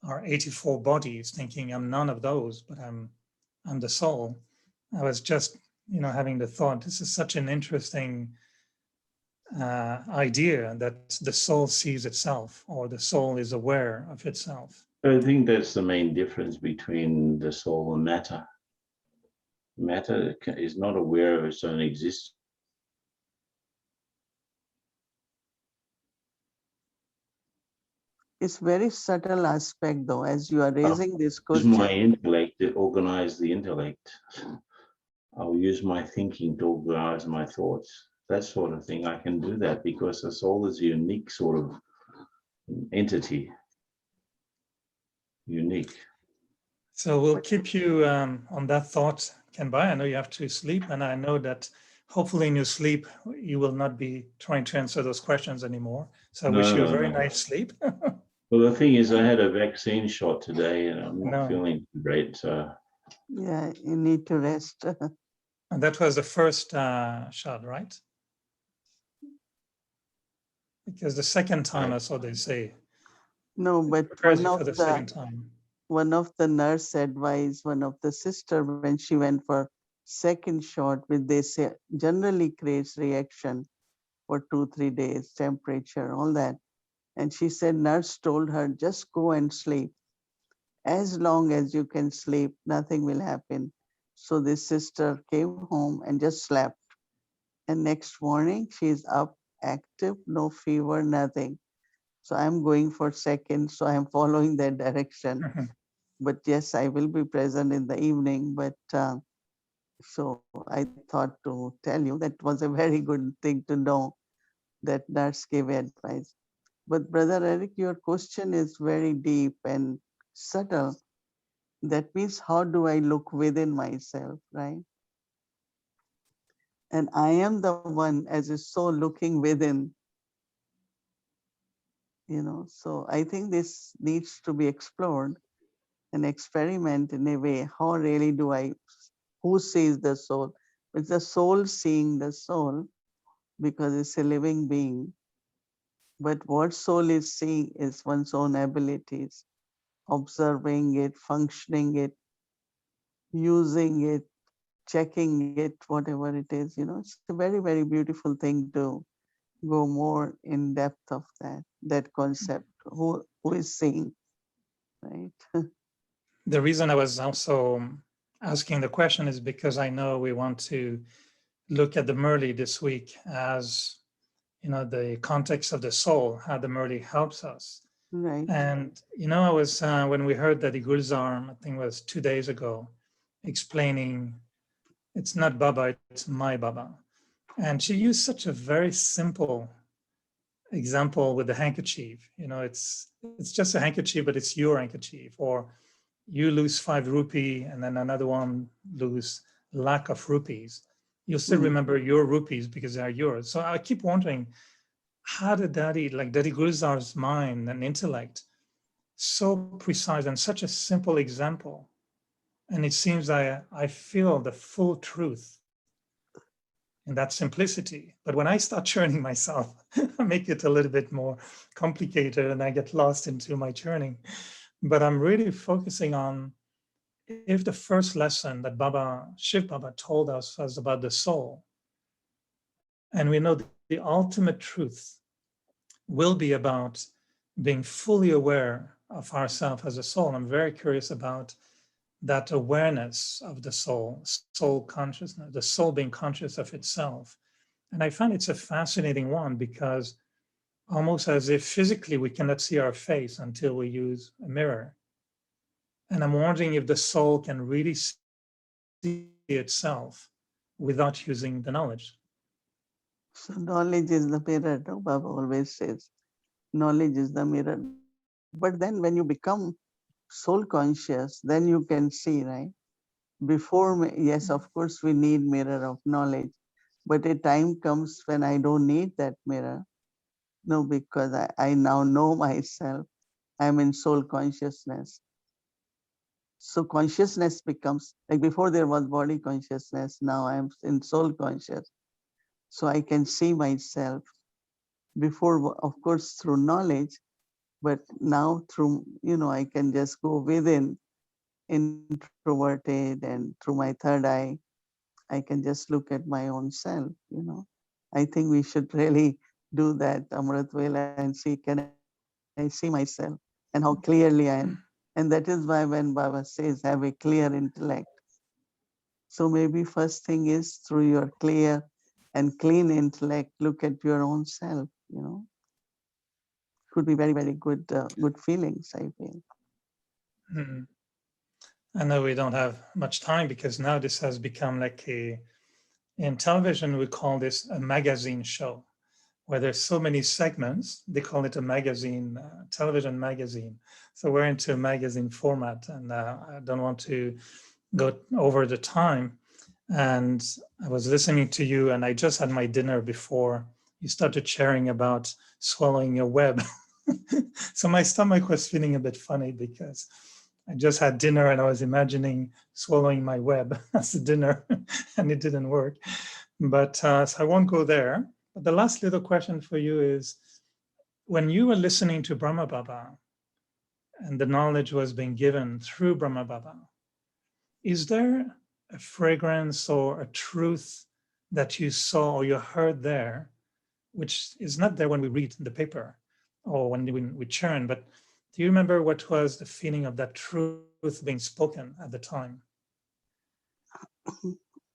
our 84 bodies, thinking I'm none of those, but I'm the soul. I was just, having the thought, this is such an interesting idea that the soul sees itself, or the soul is aware of itself. I think that's the main difference between the soul and matter. Matter is not aware of its own existence. It's very subtle aspect though, as you are raising this Use my question. intellect to organize the intellect. I'll use my thinking to organize my thoughts. That sort of thing. I can do that because the soul is a unique sort of entity. Unique. So we'll keep you on that thought, Kenbai. I know you have to sleep, and I know that hopefully in your sleep you will not be trying to answer those questions anymore. So I wish you a No, very no. nice sleep. Well, the thing is, I had a vaccine shot today, and I'm not No. feeling great. So Yeah, you need to rest. And that was the first shot, right? Because the second time, that's what they say. No, It but prepares you for the second time. one of the nurse advised one of the sister when she went for second shot, which they say generally creates reaction for 2-3 days, temperature, all that. And she said nurse told her, just go and sleep. As long as you can sleep, nothing will happen. So this sister came home and just slept. And next morning she's up, active, no fever, nothing. So I'm going for second, so I'm following that direction. But yes, I will be present in the evening. But so I thought to tell you that was a very good thing to know that nurse gave advice. But Brother Eric, your question is very deep and subtle. That means how do I look within myself, right? And I am the one as a soul looking within, So I think this needs to be explored and experiment in a way. How really do I, who sees the soul? It's the soul seeing the soul because it's a living being. But what soul is seeing is one's own abilities, observing it, functioning it, using it, checking it, whatever it is. It's a very, very beautiful thing to go more in depth of that concept. Who is seeing, right? The reason I was also asking the question is because I know we want to look at the Murli this week as the context of the soul, how the Murli helps us. Right. And I was when we heard that the Gulzar, I think it was 2 days ago, explaining it's not Baba, it's my Baba. And she used such a very simple example with the handkerchief. It's just a handkerchief, but it's your handkerchief. Or you lose 5 rupee and then another one lose lakh of rupees. You'll still remember your rupees because they are yours. So I keep wondering, how did Daddy Gulzar's mind and intellect so precise and such a simple example? And it seems I feel the full truth in that simplicity. But when I start churning myself, I make it a little bit more complicated and I get lost into my churning. But I'm really focusing on if the first lesson that Shiv Baba told us was about the soul, and we know the ultimate truth will be about being fully aware of ourselves as a soul. I'm very curious about that awareness of the soul consciousness, the soul being conscious of itself. And I find it's a fascinating one because almost as if physically we cannot see our face until we use a mirror. And I'm wondering if the soul can really see itself without using the knowledge. So knowledge is the mirror, no? Baba always says, knowledge is the mirror. But then when you become soul conscious, then you can see, right? Yes, of course, we need mirror of knowledge, but a time comes when I don't need that mirror. No, because I now know myself. I'm in soul consciousness. So consciousness becomes like before there was body consciousness. Now I'm in soul conscious. So I can see myself before, of course, through knowledge, but now through, I can just go within, introverted, and through my third eye, I can just look at my own self. I think we should really do that, Amrit Vela, and see, can I see myself and how clearly I am? And that is why when Baba says, have a clear intellect. So maybe first thing is through your clear and clean intellect, look at your own self, could be very, very good feelings, I feel. Mm. I know we don't have much time because now this has become like in television, we call this a magazine show, where there's so many segments. They call it a magazine, television magazine. So we're into a magazine format, and I don't want to go over the time. And I was listening to you, and I just had my dinner before you started sharing about swallowing a web. So my stomach was feeling a bit funny because I just had dinner and I was imagining swallowing my web as a dinner, and it didn't work. But so I won't go there. But the last little question for you is, when you were listening to Brahma Baba and the knowledge was being given through Brahma Baba, is there a fragrance or a truth that you saw or you heard there, which is not there when we read the paper or when we churn, but do you remember what was the feeling of that truth being spoken at the time?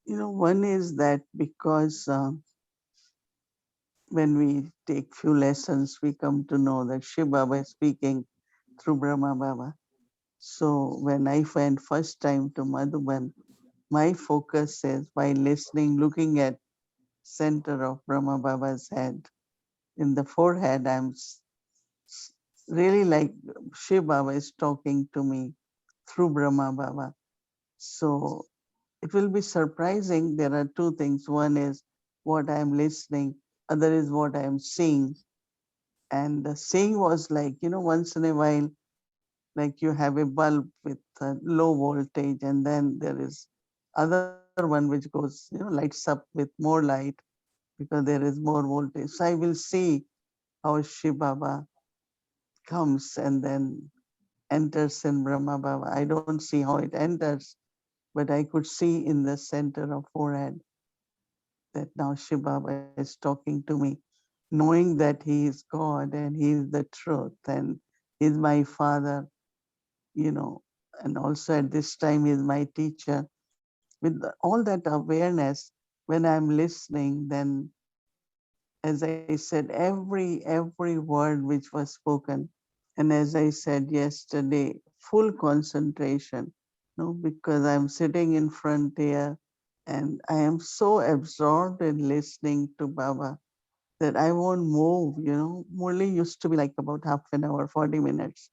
One is that because when we take few lessons, we come to know that Shiv Baba is speaking through Brahma Baba. So when I went first time to Madhuban, my focus is by listening, looking at center of Brahma Baba's head. In the forehead, really like Shiv Baba is talking to me through Brahma Baba. So it will be surprising. There are two things. One is what I am listening, other is what I am seeing. And the seeing was like, once in a while, like you have a bulb with low voltage, and then there is other one which goes, lights up with more light because there is more voltage. So I will see how Shiv Baba comes and then enters in Brahma Baba. I don't see how it enters, but I could see in the center of forehead that now Shiv Baba is talking to me, knowing that he is God and he is the truth and he is my father, you know, and also at this time he is my teacher. With all that awareness, when I'm listening, then as I said, every word which was spoken, and as I said yesterday, full concentration, because I'm sitting in front here and I am so absorbed in listening to Baba that I won't move. Murli used to be like about half an hour, 40 minutes,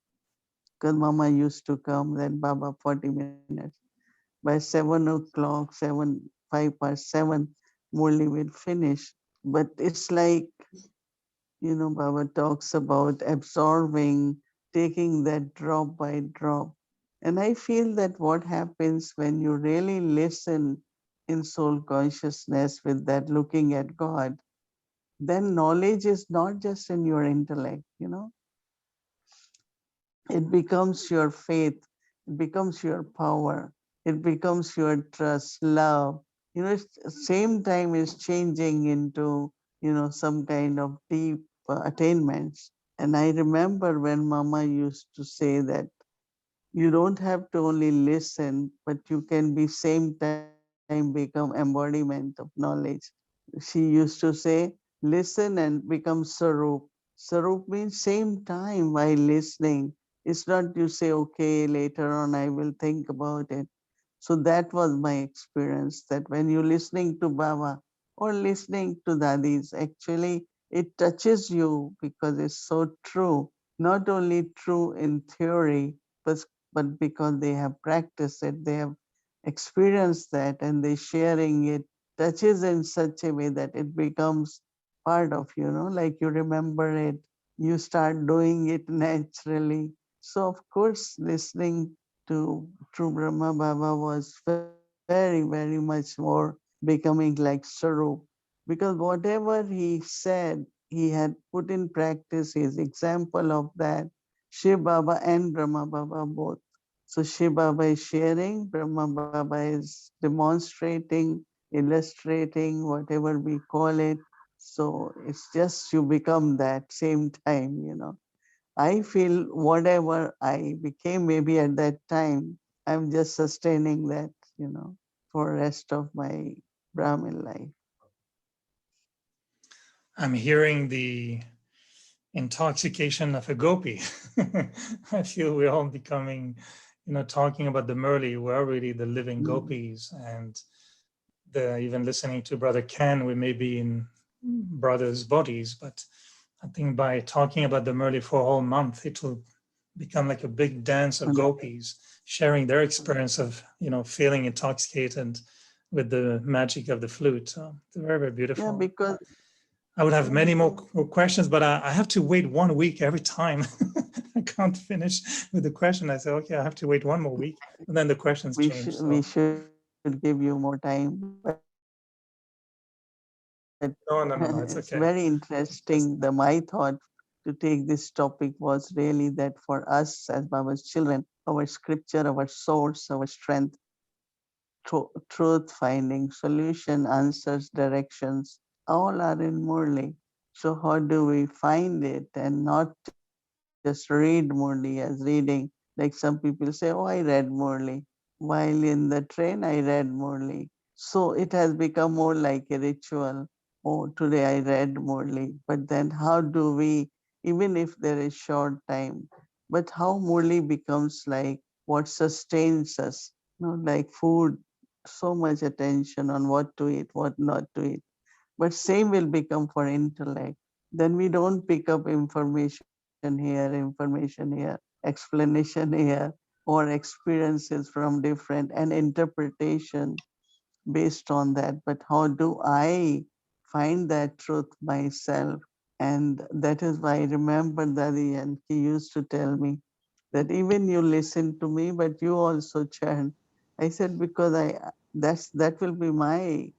because Mama used to come, then Baba 40 minutes. By 7 o'clock, 5 past 7, Murli will finish. But it's like, Baba talks about absorbing, taking that drop by drop. And I feel that what happens when you really listen in soul consciousness with that looking at God, then knowledge is not just in your intellect, it becomes your faith, it becomes your power, it becomes your trust, love. Same time is changing into, some kind of deep attainments. And I remember when Mama used to say that you don't have to only listen, but you can be same time become embodiment of knowledge. She used to say, listen and become Sarup. Sarup means same time while listening. It's not you say, okay, later on I will think about it. So that was my experience, that when you're listening to Baba or listening to Dadis, actually it touches you because it's so true. Not only true in theory, but because they have practiced it, they have experienced that, and they sharing it touches in such a way that it becomes part of like you remember it, you start doing it naturally. So of course listening to true Brahma Baba was very much more becoming like Sarup, because whatever he said, he had put in practice. His example of that, Shiv Baba and Brahma Baba both. So Shiv Baba is sharing, Brahma Baba is demonstrating, illustrating, whatever we call it. So it's just you become that same time. I feel whatever I became maybe at that time, I'm just sustaining that, for rest of my Brahmin life. I'm hearing the intoxication of a gopi. I feel we're all becoming, talking about the Murli, we're already the living gopis, and even listening to Brother Ken, we may be in brothers' bodies, but I think by talking about the Murli for a whole month, it will become like a big dance of gopis sharing their experience of, feeling intoxicated with the magic of the flute. So it's very, very beautiful. Yeah, because I would have many more questions, but I have to wait 1 week every time. I can't finish with the question. I say, okay, I have to wait 1 more week, and then the questions change. we should give you more time, but No, it's it's okay. very interesting. My thought to take this topic was really that for us as Baba's children, our scripture, our source, our strength, truth finding, solution, answers, directions, all are in Murli. So how do we find it and not just read Murli as reading? Like some people say, oh, I read Murli. While in the train, I read Murli. So it has become more like a ritual. Oh, today I read Murli. But then how do we, even if there is short time, but how Murli becomes like what sustains us, like food, so much attention on what to eat, what not to eat. But same will become for intellect. Then we don't pick up information here, explanation here, or experiences from different and interpretation based on that. But how do I find that truth myself? And that is why I remember Daddy, and he used to tell me that even you listen to me, but you also chant. I said, because that will be my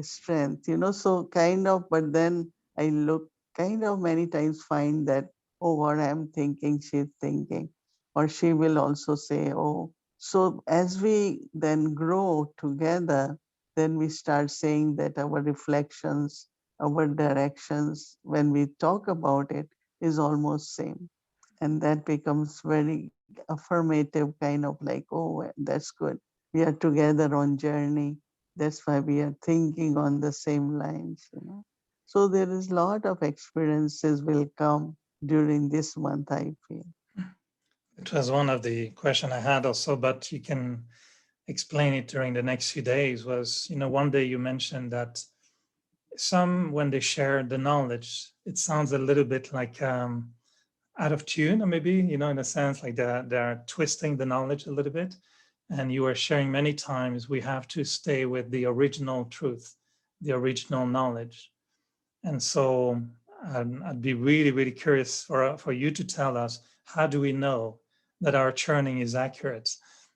strength, so kind of, but then I look kind of many times find that, oh, what I'm thinking, she's thinking, or she will also say, oh. So as we then grow together, then we start saying that our reflections, our directions, when we talk about it, is almost same. And that becomes very affirmative, kind of like, oh, that's good. We are together on journey. That's why we are thinking on the same lines. So there is a lot of experiences will come during this month, I feel. It was one of the question I had also, but you can explain it during the next few days. Was, one day you mentioned that some, when they share the knowledge, it sounds a little bit like out of tune, or maybe, in a sense, like they're twisting the knowledge a little bit. And you are sharing many times, we have to stay with the original truth, the original knowledge. And so I'd be really, really curious for you to tell us, how do we know that our churning is accurate?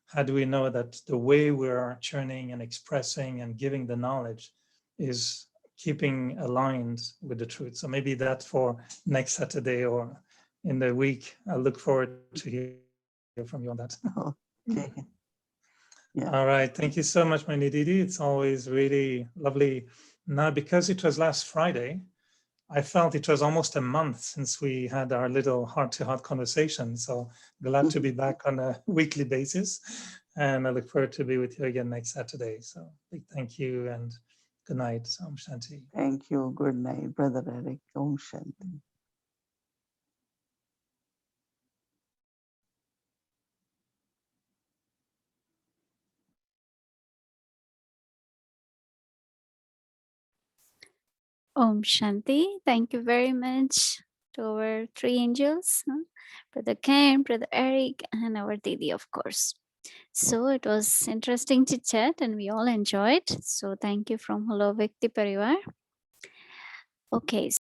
How do we know that the way we're churning and expressing and giving the knowledge is keeping aligned with the truth? So maybe that for next Saturday or in the week. I look forward to hear from you on that. Okay. Yeah. All right. Thank you so much, my Nididi. It's always really lovely. Now, because it was last Friday, I felt it was almost a month since we had our little heart-to-heart conversation. So glad to be back on a weekly basis. And I look forward to be with you again next Saturday. So big thank you and good night. Om Shanti. Thank you. Good night, Brother Eric. Om Shanti. Om Shanti. Thank you very much to our three angels, Brother Ken, Brother Eric, and our Didi, of course. So it was interesting to chat and we all enjoyed. So thank you from Hello Vikti Parivar. Okay.